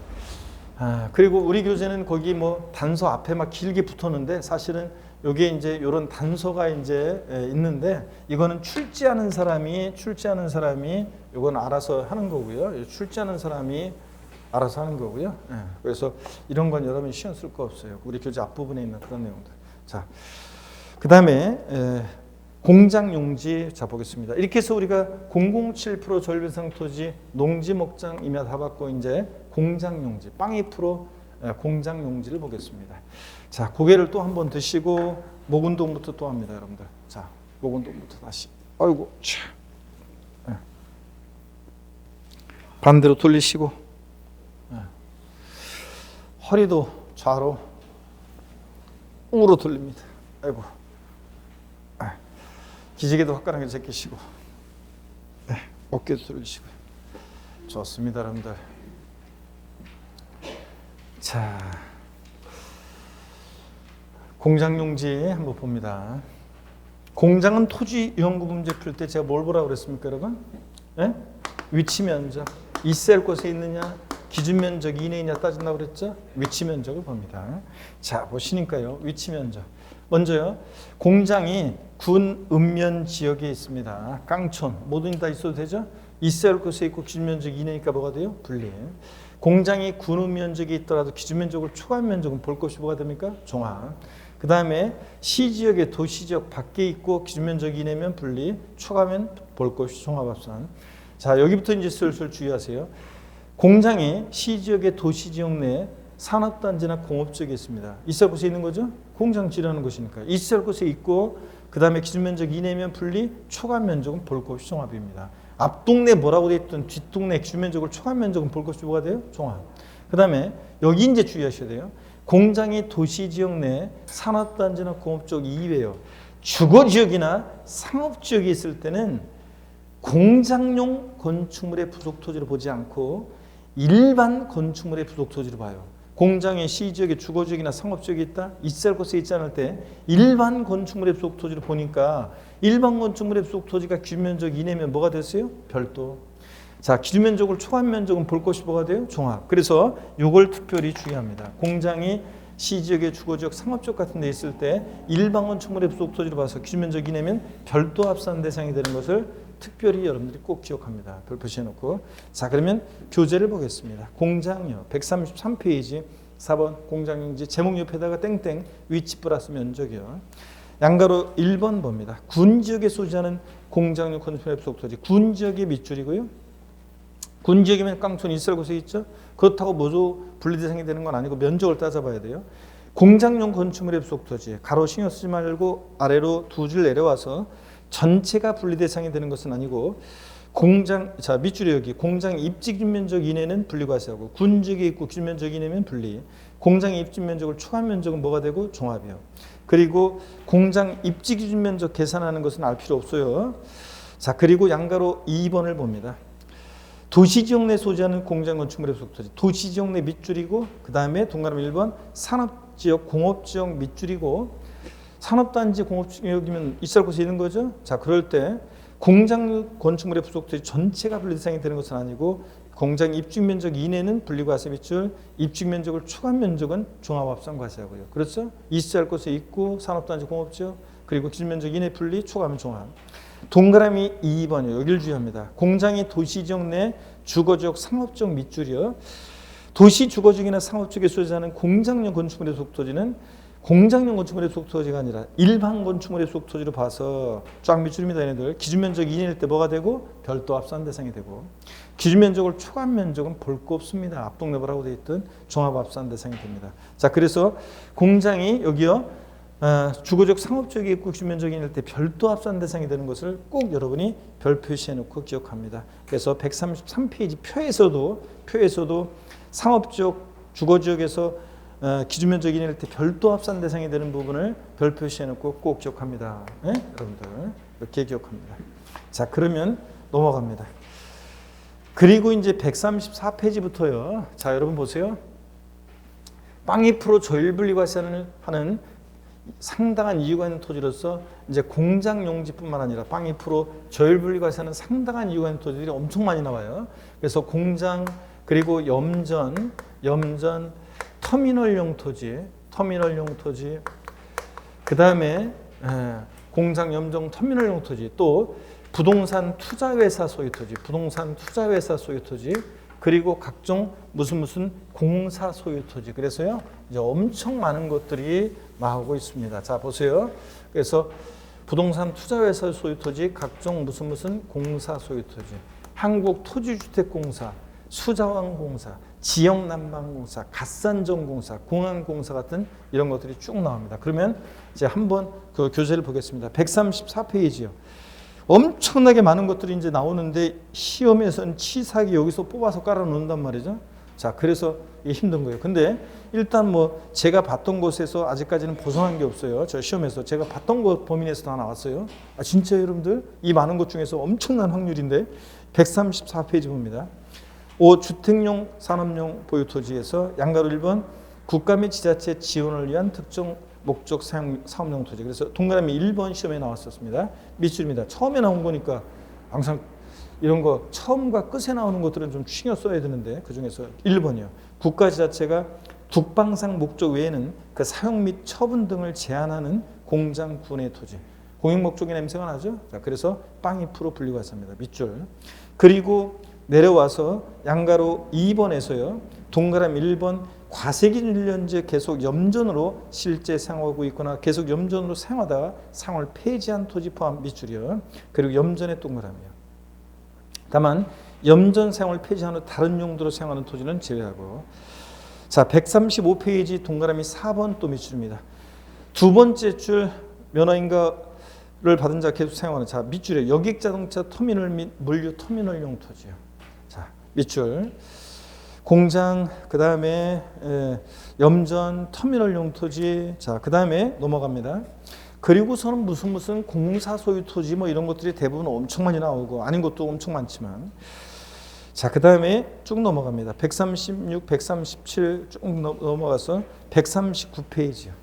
그리고 우리 교재는 거기 뭐 단서 앞에 막 길게 붙었는데 사실은 여기에 이제 이런 단서가 이제 있는데 이거는 출제하는 사람이 이건 알아서 하는 거고요. 출제하는 사람이 알아서 하는 거고요. 그래서 이런 건 여러분이 시험 쓸 거 없어요. 우리 교재 앞부분에 있는 그런 내용들. 자, 그 다음에 공장용지 자 보겠습니다. 이렇게 해서 우리가 007% 절변상 토지 농지 목장 임야 다 받고 이제 공장용지 빵 2% 공장용지를 보겠습니다. 자, 고개를 또 한번 드시고 목 운동부터 또 합니다, 여러분들. 자, 목 운동부터 다시. 아이고, 반대로 돌리시고 허리도 좌로 우로 돌립니다. 아이고. 기지개도 화끈하게 제끼시고 어깨도 돌리시고요. 좋습니다, 여러분들. 자, 공장용지 한번 봅니다. 공장은 토지 이용구 문제 풀 때 제가 뭘 보라고 그랬습니까, 여러분? 위치 면적. 있을 곳에 있느냐, 기준 면적 이내이냐 따진다고 그랬죠? 위치 면적을 봅니다. 자, 보시니까요. 위치 면적. 먼저요. 공장이 군 읍면 지역에 있습니다. 깡촌 뭐든 다 있어도 되죠? 있을 곳에 있고 기준 면적 이내니까 뭐가 돼요? 분리. 공장이 군 읍면 지역에 있더라도 기준 면적을 초과한 면적은 볼 것이 뭐가 됩니까? 종합. 그 다음에 시지역의 도시지역 밖에 있고 기준 면적 이내면 분리, 초과하면 볼 것이 종합합산. 자, 여기부터 이제 슬슬 주의하세요. 공장이 시지역의 도시지역 내에 산업단지나 공업지역에 있습니다. 있을 곳에 있는 거죠? 공장 지르는 것이니까. 있을 곳에 있고 그 다음에 기준면적 이내면 분리, 초과한 면적은 볼 것이 종합입니다. 앞동네 뭐라고 돼 있든 뒷동네 기준면적을 초과한 면적은 볼 것이 뭐가 돼요? 종합. 그 다음에 여기 이제 주의하셔야 돼요. 공장이 도시지역 내 산업단지나 공업지역 이외에요. 주거지역이나 상업지역이 있을 때는 공장용 건축물의 부속 토지를 보지 않고 일반 건축물의 부속 토지를 봐요. 공장의 시지역에 주거지역이나 상업지역이 있다? 있을 곳에 있지 않을 때 일반 건축물의 부속 토지를 보니까 일반 건축물의 부속 토지가 기준면적 이내면 뭐가 됐어요? 별도. 자, 기준면적을 초과한 면적은 볼 것이 뭐가 돼요? 종합. 그래서 이걸 특별히 주의합니다. 공장이 시지역의 주거지역, 상업지역 같은 데 있을 때 일반 건축물의 부속 토지를 봐서 기준면적 이내면 별도 합산 대상이 되는 것을 특별히 여러분들이 꼭 기억합니다. 별 표시해놓고. 자, 그러면 교재를 보겠습니다. 공장요. 133페이지 4번 공장용지 제목 옆에다가 땡땡 위치 플러스 면적이요. 양가로 1번 봅니다. 군지역에 소지하는 공장용 건축물의 부속 토지. 군지역의 밑줄이고요. 군지역이면 깡촌 있을 곳에 있죠. 그렇다고 모두 분리대상이 되는 건 아니고 면적을 따져봐야 돼요. 공장용 건축물의 부속 토지. 가로 신경 쓰지 말고 아래로 두 줄 내려와서 전체가 분리대상이 되는 것은 아니고 공장, 자 밑줄이 여기 공장 입지 기준면적 이내는 분리과세하고 군지역에 있고 기준면적 이내면 분리. 공장의 입지 면적을 초과한 면적은 뭐가 되고 종합이요. 그리고 공장 입지 기준면적 계산하는 것은 알 필요 없어요. 자, 그리고 양가로 2번을 봅니다. 도시지역 내 소지하는 공장 건축물의 부속 토지. 도시지역 내 밑줄이고 그 다음에 동그라미 1번 산업지역 공업지역 밑줄이고 산업단지 공업지역이면 있을 곳에 있는 거죠. 자, 그럴 때 공장 건축물의 부속 토지 전체가 분리대상이 되는 것은 아니고 공장 입주면적 이내는 분리과세 밑줄, 입주면적을 초과한 면적은 종합합산 과세하고요. 그렇죠? 있을 곳에 있고 산업단지 공업지역, 그리고 기준면적 이내 분리 초과하면 종합. 동그라미 2번이요. 여기를 주의합니다. 공장이 도시지역 내 주거지역 상업적 밑줄이요. 도시 주거지역이나 상업지역에 소재하는 공장용 건축물의 속토지는 공장용 건축물의 속토지가 아니라 일반 건축물의 속토지로 봐서 쫙 밑줄입니다. 얘네들 기준면적 이내일 때 뭐가 되고 별도 합산 대상이 되고, 기준면적을 초과한 면적은 볼 거 없습니다. 압동네버라고 되어 있던 종합 합산 대상이 됩니다. 자, 그래서 공장이 여기요 주거적 상업지역이 있고 기준면적이 있을 때 별도 합산 대상이 되는 것을 꼭 여러분이 별 표시해 놓고 기억합니다. 그래서 133페이지 표에서도 상업지역 주거지역에서 기준면적이 있을 때 별도 합산 대상이 되는 부분을 별 표시해 놓고 꼭 기억합니다. 네? 여러분들 이렇게 기억합니다. 자, 그러면 넘어갑니다. 그리고 이제 134페이지부터요. 자, 여러분 보세요. 빵2% 조일분리과세를 하는 상당한 이유가 있는 토지로서 이제 공장 용지뿐만 아니라 빵2% 조일분리과세는 상당한 이유가 있는 토지들이 엄청 많이 나와요. 그래서 공장 그리고 염전 터미널용 토지, 그 다음에 공장 염정 터미널용 토지, 또 부동산 투자회사 소유 토지, 그리고 각종 무슨 공사 소유 토지. 그래서요 이제 엄청 많은 것들이 나오고 있습니다. 자, 보세요. 그래서 부동산 투자회사 소유 토지, 각종 무슨 공사 소유 토지, 한국토지주택공사, 수자원공사, 지역난방공사, 갓산정공사, 공항공사 같은 이런 것들이 쭉 나옵니다. 그러면 이제 한번 그 교재를 보겠습니다. 134페이지요. 엄청나게 많은 것들이 이제 나오는데 시험에서는 치사하게 여기서 뽑아서 깔아 놓는단 말이죠. 자, 그래서 이게 힘든 거예요. 근데 일단 뭐 제가 봤던 곳에서 아직까지는 보상한 게 없어요. 저 시험에서 제가 봤던 곳 범위 내에서 다 나왔어요. 아, 진짜 여러분들 이 많은 것 중에서 엄청난 확률인데 134페이지 봅니다. 5. 주택용 산업용 보유토지에서 양가로 1번 국가 및 지자체 지원을 위한 특정 목적 사업용 토지. 그래서 동그라미 1번 시험에 나왔었습니다. 밑줄입니다. 처음에 나온 거니까 항상 이런 거 처음과 끝에 나오는 것들은 좀 신경 써야 되는데 그중에서 1번이요. 국가 지자체가 국방상 목적 외에는 그 사용 및 처분 등을 제한하는 공장 군의 토지. 공익 목적의 냄새가 나죠. 자, 그래서 빵2% 분리과세입니다. 밑줄. 그리고 내려와서 양가로 2번에서요. 동그라미 1번 과세기준 1년제 계속 염전으로 실제 사용하고 있거나 계속 염전으로 사용하다가 사용을 폐지한 토지 포함 밑줄이요. 그리고 염전의 동그라미요. 다만 염전 사용을 폐지한 후 다른 용도로 사용하는 토지는 제외하고. 자, 135페이지 동그라미 4번 또 밑줄입니다. 두 번째 줄 면허인가를 받은 자 계속 사용하는. 자, 밑줄에 여객자동차 터미널 및 물류 터미널용 토지요. 자, 밑줄. 공장, 그 다음에 염전, 터미널용 토지. 자, 그 다음에 넘어갑니다. 그리고서는 무슨 공사 소유 토지 뭐 이런 것들이 대부분 엄청 많이 나오고 아닌 것도 엄청 많지만. 자, 그 다음에 쭉 넘어갑니다. 136, 137 쭉 넘어가서 139페이지요.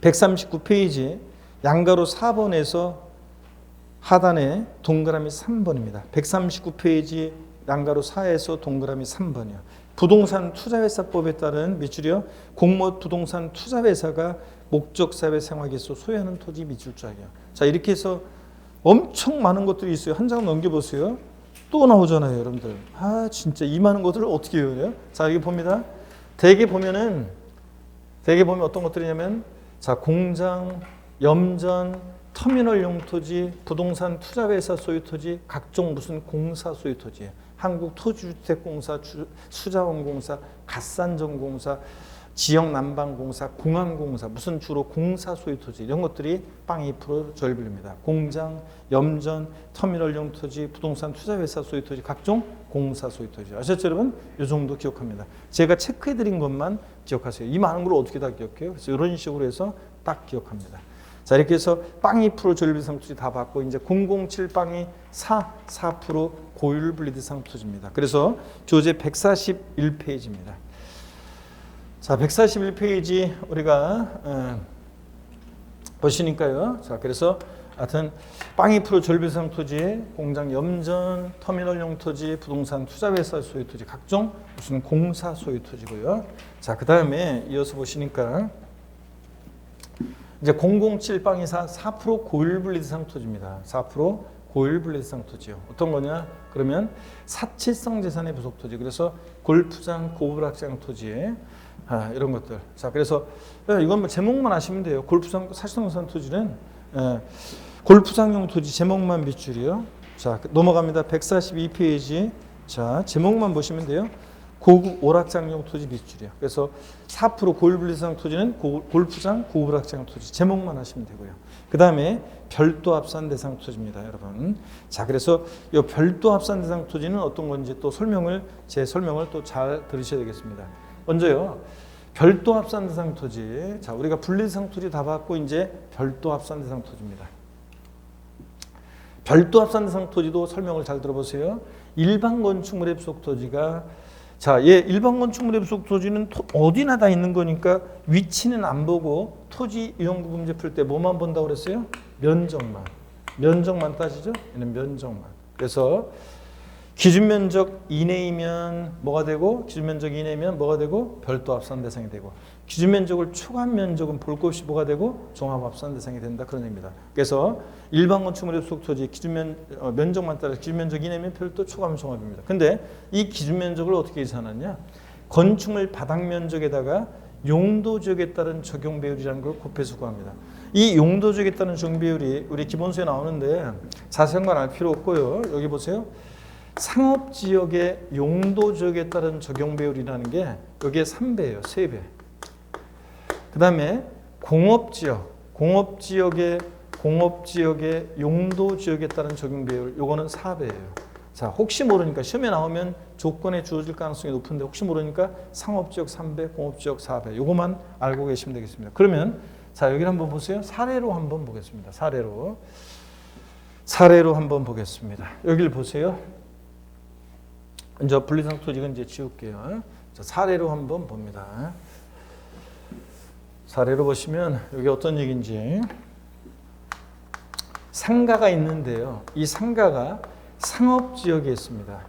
139페이지 양가로 4번에서 하단에 동그라미 3번입니다. 139페이지 양가로 4에서 동그라미 3번이요. 부동산 투자회사법에 따른 밑줄이요. 공모 부동산 투자회사가 목적사회 생활에 있어 소유하는 토지 밑줄짝이요. 자, 이렇게 해서 엄청 많은 것들이 있어요. 한 장 넘겨보세요. 또 나오잖아요, 여러분들. 아, 진짜 이 많은 것들을 어떻게 외워요? 자, 여기 봅니다. 대개 보면 어떤 것들이냐면, 자, 공장, 염전, 터미널용 토지, 부동산 투자회사 소유 토지, 각종 무슨 공사 소유 토지, 한국토지주택공사, 수자원공사, 갓산정공사, 지역난방공사, 공항공사, 무슨 주로 공사 소유 토지 이런 것들이 빵2% 조일분리입니다. 공장, 염전, 터미널용 토지, 부동산 투자회사 소유 토지, 각종 공사 소유 토지. 아셨죠, 여러분? 이 정도 기억합니다. 제가 체크해드린 것만 기억하세요. 이 많은 걸 어떻게 다 기억해요? 그래서 이런 식으로 해서 딱 기억합니다. 자, 이렇게 해서 빵2% 조일분리 상토지 다 봤고 이제 007 빵이 4% 고율분리 대상 토지입니다. 그래서 교재 141페이지입니다. 자, 141페이지 우리가 보시니까요. 자, 그래서 하여튼 빵2% 조일분리 대상 토지, 공장 염전, 터미널용 토지, 부동산 투자회사 소유 토지, 각종 무슨 공사 소유 토지고요. 자, 그 다음에 이어서 보시니까 이제 007-24 4% 고율분리 대상 토지입니다. 4% 고율분리 대상 토지요. 어떤 거냐? 그러면 사치성 재산의 부속 토지. 그래서 골프장, 고불악장 토지 이런 것들. 자, 그래서 이건 뭐 제목만 아시면 돼요. 골프장, 사치성 재산 토지는 골프장용 토지 제목만 밑줄이요. 자, 넘어갑니다. 142페이지. 자, 제목만 보시면 돼요. 고급 오락장용 토지 밑줄이요. 그래서 4% 고율분리 대상 토지는 골프장, 고불악장 토지 제목만 하시면 되고요. 그 다음에 별도 합산 대상 토지입니다, 여러분. 자, 그래서 이 별도 합산 대상 토지는 어떤 건지 또 제 설명을 또 잘 들으셔야 되겠습니다. 먼저요, 별도 합산 대상 토지. 자, 우리가 분리 대상 토지 다 봤고 이제 별도 합산 대상 토지입니다. 별도 합산 대상 토지도 설명을 잘 들어보세요. 일반 건축물의 부속 토지가 일반 건축물의 부속 토지는 어디나 다 있는 거니까 위치는 안 보고 토지 이용구금제 풀 때 뭐만 본다고 그랬어요? 면적만 따지죠? 얘는 면적만. 그래서 기준면적 이내이면 뭐가 되고, 기준면적 이내면 뭐가 되고, 별도 합산 대상이 되고, 기준면적을 초과한 면적은 볼 것 없이 뭐가 되고, 종합합산 대상이 된다, 그런 얘기입니다. 그래서 일반 건축물의 부속 토지 면적만 따라서 기준면적 이내면 별도, 초과하면 종합입니다. 근데 이 기준면적을 어떻게 계산하냐? 건축물 바닥 면적에다가 용도지역에 따른 적용 배율이라는 걸 곱해서 구합니다. 이 용도지역에 따른 적용 배율이 우리 기본서에 나오는데 자세한 건 알 필요 없고요. 여기 보세요. 상업지역의 용도지역에 따른 적용 배율이라는 게 여기에 3배예요. 3배. 그 다음에 공업지역의 용도지역에 따른 적용 배율, 요거는 4배예요. 자, 혹시 모르니까 시험에 나오면 조건에 주어질 가능성이 높은데 혹시 모르니까 상업지역 3배, 공업지역 4배. 요거만 알고 계시면 되겠습니다. 그러면 자, 여기를 한번 보세요. 사례로 한번 보겠습니다. 사례로 한번 보겠습니다. 여기를 보세요. 이제 분리상 토지는 이제 지울게요. 자, 사례로 한번 봅니다. 사례로 보시면 여기 어떤 얘기인지, 상가가 있는데요. 이 상가가 상업지역에 있습니다.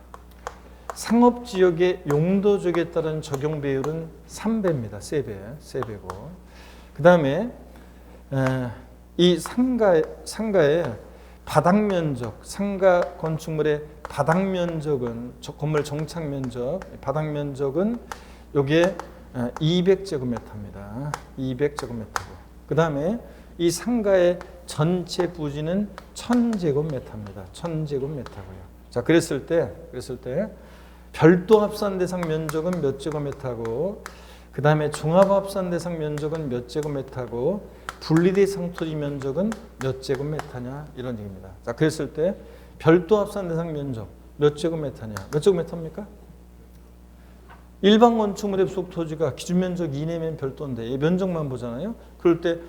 상업지역의 용도지역에 따른 적용 배율은 3배입니다. 3배고. 그 다음에 이 상가의 바닥 면적, 상가 건축물의 바닥 면적은, 건물 정착 면적, 바닥 면적은 요게 200제곱미터입니다. 200제곱미터고. 그 다음에 이 상가의 전체 부지는 1000제곱미터입니다. 1000제곱미터고요. 자, 그랬을 때 별도 합산 대상 면적은 몇 제곱미터고, 그 다음에 종합 합산 대상 면적은 몇 제곱미터고, 분리대상 토지 면적은 몇 제곱미터냐, 이런 얘기입니다. 자, 그랬을 때 별도 합산 대상 면적 몇 제곱미터냐, 몇 제곱미터입니까? 일반 건축물의 부속 토지가 기준 면적 이내면 별도인데 이 면적만 보잖아요. 그럴 때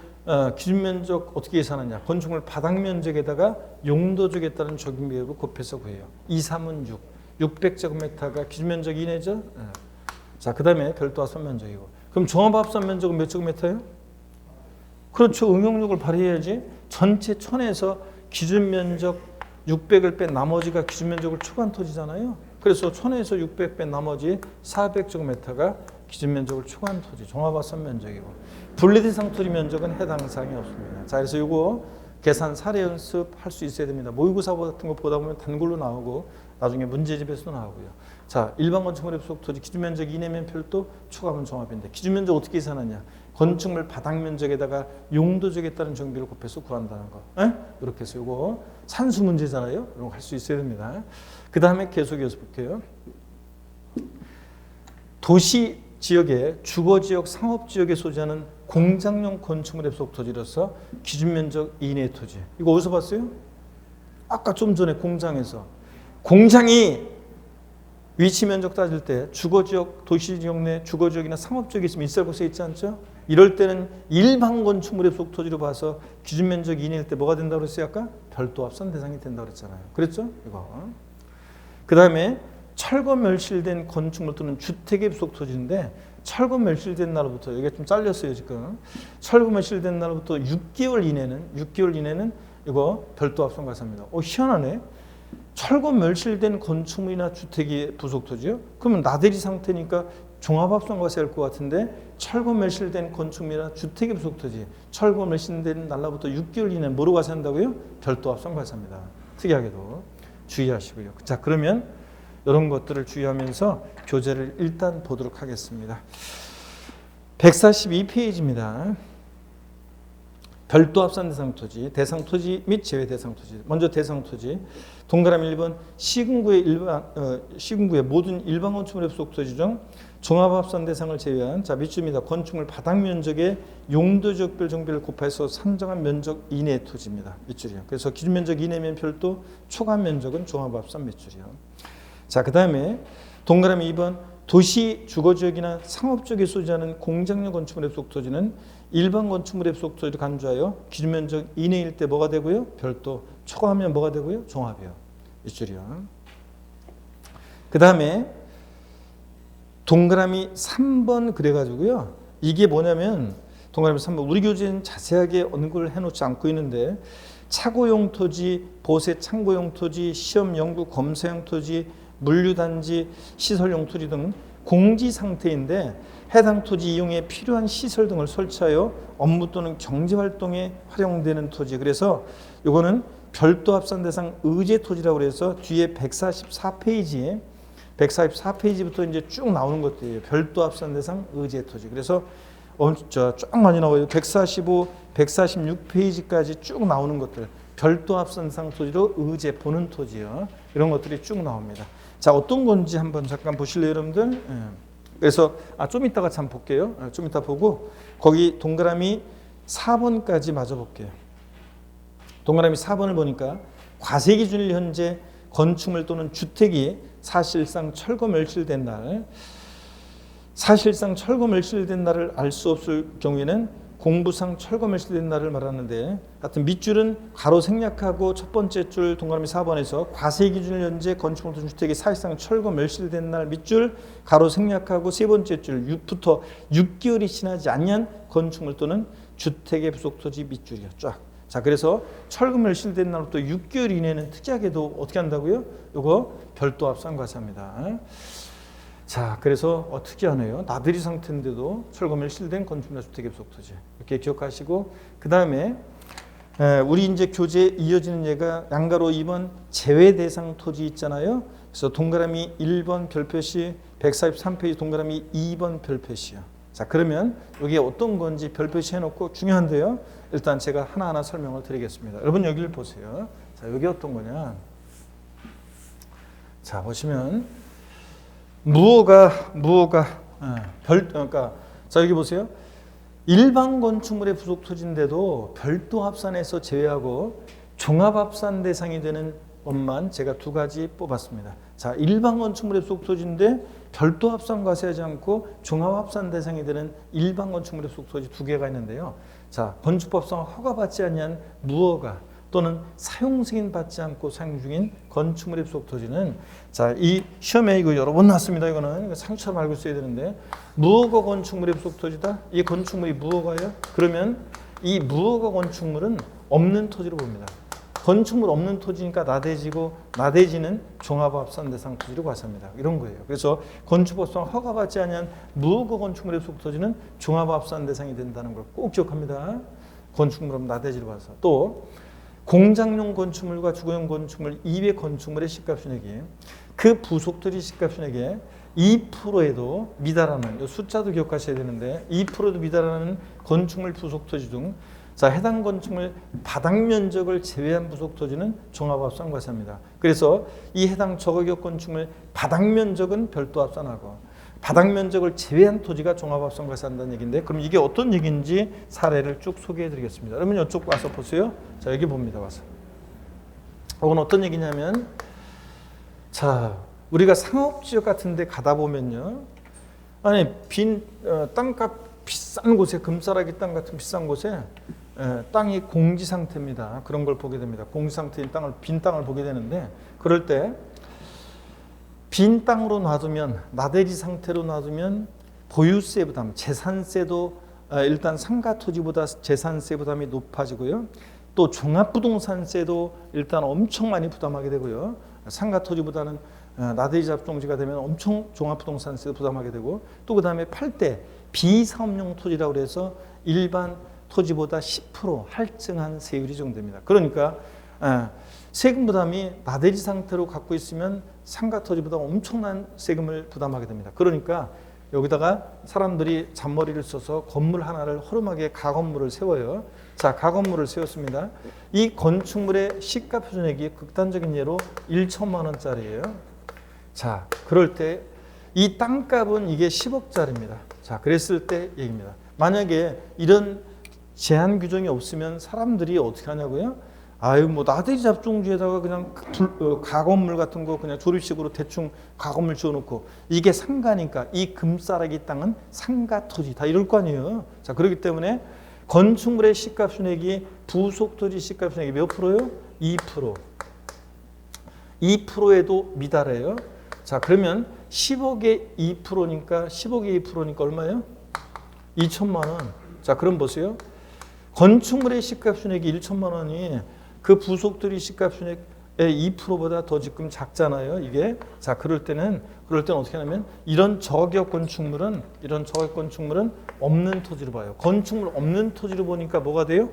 기준 면적 어떻게 계산하냐? 건축물 바닥 면적에다가 용도지역에 따른 적용 비율을 곱해서 구해요. 2, 3은 6. 600제곱미터가 기준 면적 이내죠. 자, 그다음에 별도 합산 면적이고. 그럼 종합 합산 면적은 몇 제곱미터예요? 그렇죠. 응용력을 발휘해야지. 전체 촌에서 기준 면적 600을 뺀 나머지가 기준 면적을 초과한 토지잖아요. 그래서 촌에서 600 뺀 나머지 400제곱미터가 기준 면적을 초과한 토지, 종합합산 면적이고, 분리대상 토지 면적은 해당 사항이 없습니다. 자, 그래서 이거 계산 사례 연습할 수 있어야 됩니다. 모의고사 같은 거 보다 보면 단글로 나오고 나중에 문제집에서도 나오고요. 자, 일반 건축물의 부속 토지 기준 면적 이내면 별도, 초과하면 종합인데 기준 면적 어떻게 계산하냐? 건축물 바닥 면적에다가 용도지역에 따른 정비를 곱해서 구한다는 거. 이렇게 해서 이거 산수 문제잖아요. 이런 거 할 수 있어야 됩니다. 그 다음에 계속해서 볼게요. 도시 지역에 주거지역, 상업지역에 소재하는 공장용 건축물의 부속 토지로서 기준면적 이내 토지. 이거 어디서 봤어요? 아까 좀 전에 공장에서. 공장이 위치 면적 따질 때 주거지역, 도시지역 내 주거지역이나 상업지역이 있으면 있을 곳에 있지 않죠? 이럴 때는 일반 건축물의 부속 토지로 봐서 기준면적 이내일 때 뭐가 된다고 그랬어요? 아까 별도 합산 대상이 된다고 그랬잖아요. 그랬죠? 이거. 그 다음에 철거 멸실된 건축물 또는 주택의 부속 토지인데, 철거 멸실된 날부터, 여기가 좀 잘렸어요 지금. 철거 멸실된 날부터 6개월 이내는 이거 별도 합산 과세입니다. 희한하네. 철거 멸실된 건축물이나 주택이 부속 토지요? 그러면 나대리 상태니까 종합합산과세 할 것 같은데 철거 멸실된 건축물이나 주택의 부속토지, 철거 멸실된 날로부터 6개월 이내 뭐로 과세한다고요? 별도 합산과세합니다. 특이하게도 주의하시고요. 자, 그러면 이런 것들을 주의하면서 교재를 일단 보도록 하겠습니다. 142페이지입니다. 별도 합산 대상 토지, 대상 토지 및 제외 대상 토지. 먼저 대상 토지. 동그라미 1번 시군구의 모든 일반 건축물의 부속 토지 중 종합 합산 대상을 제외한 자 밑줄입니다. 건축물 바닥 면적의 용도지역별 정비를 곱해서 산정한 면적 이내 토지입니다. 밑줄이요. 그래서 기준 면적 이내면 별도, 초과 면적은 종합 합산 밑줄이요. 자, 그다음에 동그라미 2번 도시 주거지역이나 상업지역에 소지하는 공장용 건축물의 부속 토지는 일반 건축물의 부속 토지를 간주하여 기준 면적 이내일 때 뭐가 되고요? 별도, 초과하면 뭐가 되고요? 종합이요. 밑줄이요. 그 다음에 동그라미 3번 그래가지고요. 이게 뭐냐면 동그라미 3번 우리 교재는 자세하게 언급을 해놓지 않고 있는데 차고용 토지, 보세 창고용 토지, 시험 연구 검사용 토지, 물류단지, 시설용 토지 등 공지 상태인데 해당 토지 이용에 필요한 시설 등을 설치하여 업무 또는 경제활동에 활용되는 토지. 그래서 이거는 별도 합산 대상 의제 토지라고 해서 뒤에 144페이지부터 이제 쭉 나오는 것들이에요. 별도 합산 대상 의제 토지. 그래서 쫙 많이 나와요. 145, 146페이지까지 쭉 나오는 것들. 별도 합산 대상 토지로 의제 보는 토지요. 이런 것들이 쭉 나옵니다. 자, 어떤 건지 한번 잠깐 보실래요, 여러분들? 그래서 좀 이따가 참 볼게요. 좀 이따 보고 거기 동그라미 4번까지 마저 볼게요. 동그라미 4번을 보니까 과세 기준일 현재 건축물 또는 주택이 사실상 철거 멸실된 날, 사실상 철거 멸실된 날을 알 수 없을 경우에는 공부상 철거 멸실된 날을 말하는데 같은 밑줄은 가로 생략하고 첫 번째 줄 동그라미 4번에서 과세 기준일 현재 건축물 또는 주택이 사실상 철거 멸실된 날 밑줄 가로 생략하고 세 번째 줄 6부터 6개월이 지나지 않는 건축물 또는 주택의 부속 토지 밑줄이요. 쫙. 자, 그래서 철거 멸실된 날부터 6개월 이내는 특이하게도 어떻게 한다고요? 이거 별도 합산 과세합니다. 자, 그래서 특이하네요. 나들이 상태인데도 철거 멸실된 건축물이나 주택의 부속 토지 이렇게 기억하시고 그 다음에 우리 이제 교재에 이어지는 예가 양가로 2번 제외 대상 토지 있잖아요. 그래서 동그라미 1번 별표시 143페이지 동그라미 2번 별표시요. 자, 그러면 여기 어떤 건지 별표시 해놓고 중요한데요. 일단 제가 하나하나 설명을 드리겠습니다. 여러분 여기를 보세요. 자, 여기 어떤 거냐? 자, 보시면 그러니까 자, 여기 보세요. 일반 건축물의 부속 토지인데도 별도 합산에서 제외하고 종합 합산 대상이 되는 것만 제가 두 가지 뽑았습니다. 자, 일반 건축물의 부속 토지인데 별도 합산 과세하지 않고 종합 합산 대상이 되는 일반 건축물의 부속 토지 두 개가 있는데요. 자, 건축법상 허가받지 않는 무허가 또는 사용 승인 받지 않고 사용 중인 건축물의 부속 토지는 자, 이 시험에 이거 여러 번 나왔습니다. 이거는 상처럼 알고 있어야 되는데 무허가 건축물의 부속 토지다. 이 건축물이 무허가예요. 그러면 이 무허가 건축물은 없는 토지로 봅니다. 건축물 없는 토지니까 나대지고 나대지는 종합합산 대상 토지로 과세합니다. 이런 거예요. 그래서 건축법상 허가받지 않은 무허가 건축물의 부속 토지는 종합합산 대상이 된다는 걸 꼭 기억합니다. 건축물 없는 나대지로 과세. 또 공장용 건축물과 주거용 건축물 이외 건축물의 시가순액이 그 부속 토지 시가순액의 2%에도 미달하는 숫자도 기억하셔야 되는데 2%도 미달하는 건축물 부속 토지 중 자, 해당 건축물 바닥 면적을 제외한 부속 토지는 종합합산 과세합니다. 그래서 이 해당 저가격 건축물 바닥 면적은 별도 합산하고 바닥 면적을 제외한 토지가 종합합산 과세한다는 얘기인데 그럼 이게 어떤 얘기인지 사례를 쭉 소개해 드리겠습니다. 여러분 이쪽 와서 보세요. 자, 여기 봅니다. 와서. 이건 어떤 얘기냐면 자, 우리가 상업지역 같은 데 가다 보면요. 아니 빈 땅값 비싼 곳에 금싸라기 땅 같은 비싼 곳에 땅이 공지 상태입니다. 그런 걸 보게 됩니다. 공지 상태인 땅을 빈 땅을 보게 되는데 그럴 때 빈 땅으로 놔두면 나대지 상태로 놔두면 보유세 부담, 재산세도 일단 상가 토지보다 재산세 부담이 높아지고요. 또 종합부동산세도 일단 엄청 많이 부담하게 되고요. 상가 토지보다는 나대지 잡종지가 되면 엄청 종합부동산세도 부담하게 되고, 또 그 다음에 팔 때 비사업용 토지라고 그래서 일반 토지보다 10% 할증한 세율이 적용됩니다. 그러니까 세금 부담이 나대지 상태로 갖고 있으면 상가 토지보다 엄청난 세금을 부담하게 됩니다. 그러니까 여기다가 사람들이 잔머리를 써서 건물 하나를 허름하게 가건물을 세워요. 자, 가건물을 세웠습니다. 이 건축물의 시가 표준액이 극단적인 예로 1천만 원짜리예요. 자, 그럴 때 이 땅값은 이게 10억짜리입니다. 자, 그랬을 때 얘기입니다. 만약에 이런 제한 규정이 없으면 사람들이 어떻게 하냐고요? 아유, 뭐 나대지 잡종지에다가 그냥 가건물 같은 거 그냥 조립식으로 대충 가건물 지어놓고, 이게 상가니까 이 금싸라기 땅은 상가 토지 다 이럴 거 아니에요. 자, 그렇기 때문에 건축물의 시가 표준액이 부속 토지 시가 표준액이 몇 프로요? 2%. 2%에도 미달해요. 자, 그러면 10억에 2%니까 10억에 2%니까 얼마예요? 2천만 원. 자, 그럼 보세요. 건축물의 시가 표준액이 1천만 원이 그 부속 토지 시가 표준액의 2%보다 더 지금 작잖아요, 이게. 자, 그럴 때는 어떻게 하냐면 이런 저격 건축물은 없는 토지로 봐요. 건축물 없는 토지로 보니까 뭐가 돼요?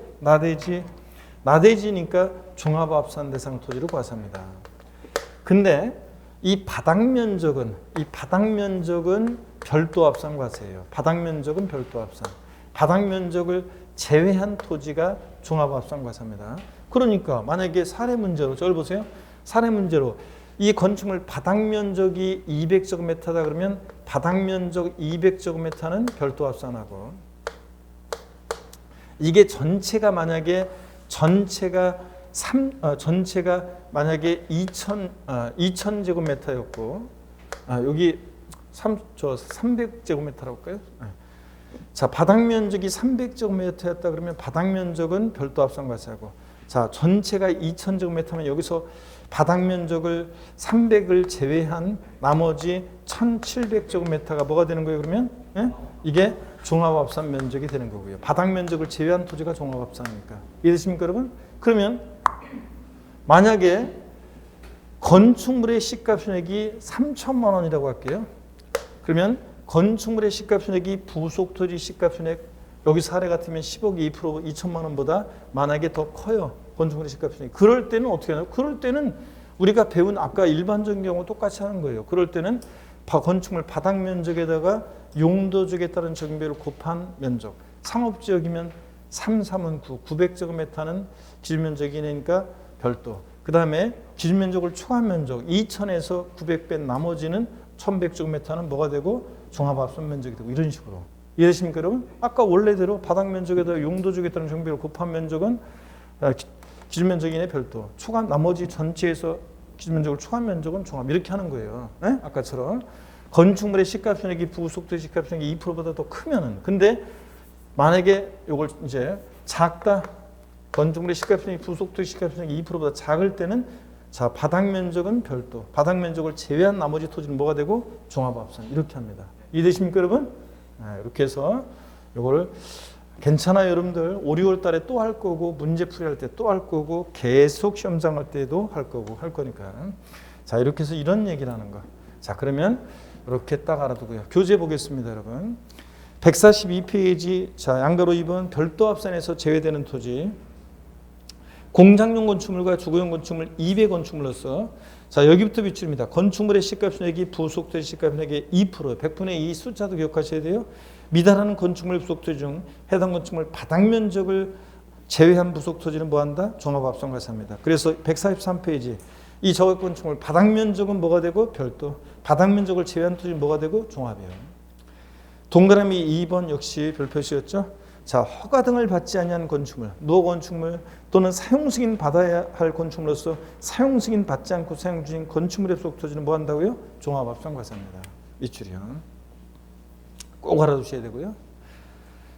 나대지니까 종합합산 대상 토지로 과세합니다. 근데 이 바닥 면적은 별도 합산 과세예요. 바닥 면적은 별도 합산. 바닥 면적을 제외한 토지가 종합합산 과세입니다. 그러니까 만약에 사례 문제로, 저걸 보세요. 사례 문제로 이 건축물 바닥 면적이 200제곱미터다 그러면 바닥 면적 200제곱미터는 별도 합산하고, 이게 전체가 만약에 2000제곱미터였고, 여기 300제곱미터라고 할까요? 자, 바닥 면적이 300제곱미터였다 그러면 바닥 면적은 별도 합산 과세하고, 자, 전체가 2000제곱미터면 여기서 바닥 면적을 300을 제외한 나머지 1700제곱미터가 뭐가 되는 거예요, 그러면? 이게 종합합산 면적이 되는 거고요. 바닥 면적을 제외한 토지가 종합합산이니까. 이해되십니까, 여러분? 그러면 만약에 건축물의 시가 표준액이 3천만 원이라고 할게요. 그러면 건축물의 시가 표준액이 부속 토지 시가 표준액, 여기 사례 같으면 10억이 2% 2천만 원보다 만약에 더 커요. 건축물의 시가 표준액. 그럴 때는 어떻게 하나요? 그럴 때는 우리가 배운 아까 일반적인 경우 똑같이 하는 거예요. 그럴 때는 건축물 바닥 면적에다가 용도지역에 따른 적용비를 곱한 면적. 상업지역이면 3은 9, 900제곱미터는 기준면적이니까 별도. 그 다음에 기준면적을 초과한 면적 2000에서 900 뺀 나머지는 1100제곱미터는 뭐가 되고 종합합산 면적이 되고, 이런 식으로. 이해되십니까, 여러분? 아까 원래대로 바닥 면적에다 용도지역에 따른 적용비를 곱한 면적은 기준면적이네 별도. 초과 나머지 전체에서 기준면적을 초과한 면적은 종합. 이렇게 하는 거예요. 네? 아까처럼. 건축물의 시가 표준액이 부속토지 시가 표준액이 2%보다 더 크면은, 근데 만약에 요걸 이제 작다, 건축물의 시가 표준액이 부속토지 시가 표준액이 2%보다 작을 때는, 자, 바닥 면적은 별도, 바닥 면적을 제외한 나머지 토지는 뭐가 되고 종합합산. 이렇게 합니다. 이해되십니까, 여러분? 이렇게 해서 요거를 괜찮아요, 여러분들. 5, 6월 달에 또 할 거고, 문제 풀이할 때 또 할 거고, 계속 시험장 할 때도 할 거고 할 거니까. 자, 이렇게 해서 이런 얘기를 하는 거. 자, 그러면 이렇게 딱 알아두고요. 교재 보겠습니다, 여러분. 142페이지. 자, 양가로 2번 별도 합산에서 제외되는 토지. 공장용 건축물과 주거용 건축물 200건축물로서, 자, 여기부터 비출입니다. 건축물의 시가 표준액이 부속토지 시가 표준액의 2%, 100분의 2 숫자도 기억하셔야 돼요. 미달하는 건축물 부속토지 중 해당 건축물 바닥 면적을 제외한 부속토지는 뭐한다? 종합합산 과세합니다. 그래서 143페이지. 이 저격 건축물 바닥 면적은 뭐가 되고 별도, 바닥 면적을 제외한 토지는 뭐가 되고 종합이에요. 동그라미 2번 역시 별표시였죠. 자, 허가 등을 받지 아니한 건축물, 노 건축물 또는 사용 승인 받아야 할 건축물로서 사용 승인 받지 않고 사용 중인 건축물의 부속 토지는 뭐 한다고요? 종합합산 과세합니다. 밑줄이요. 꼭 알아두셔야 되고요.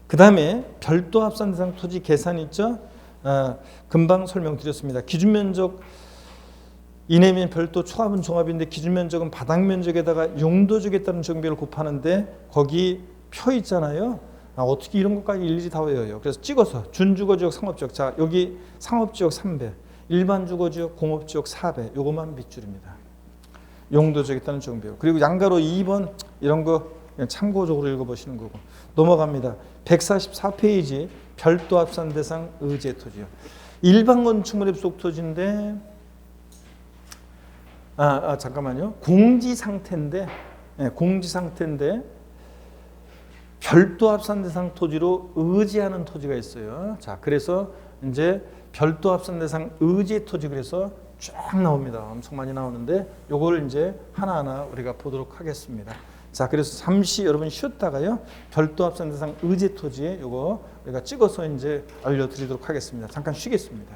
그 다음에 별도 합산 대상 토지 계산 있죠? 금방 설명드렸습니다. 기준면적 이내면 별도, 초합은 종합인데 기준면적은 바닥 면적에다가 용도지역에 따른 적용비를 곱하는데 거기 표 있잖아요. 어떻게 이런 것까지 일일이 다 외워요. 그래서 찍어서 준주거지역, 상업지역. 자, 여기 상업지역 3배, 일반 주거지역, 공업지역 4배. 요것만 밑줄입니다. 용도적이었다는 정보요. 그리고 양가로 2번 이런 거 그냥 참고적으로 읽어보시는 거고 넘어갑니다. 144페이지 별도 합산 대상 의제 토지요. 일반 건축물 입속 토지인데 잠깐만요. 공지 상태인데 별도 합산 대상 토지로 의지하는 토지가 있어요. 자, 그래서 이제 별도 합산 대상 의지 토지 그래서 쫙 나옵니다. 엄청 많이 나오는데 요걸 이제 하나하나 우리가 보도록 하겠습니다. 자, 그래서 잠시 여러분 쉬었다가요. 별도 합산 대상 의지 토지 요거 우리가 찍어서 이제 알려드리도록 하겠습니다. 잠깐 쉬겠습니다.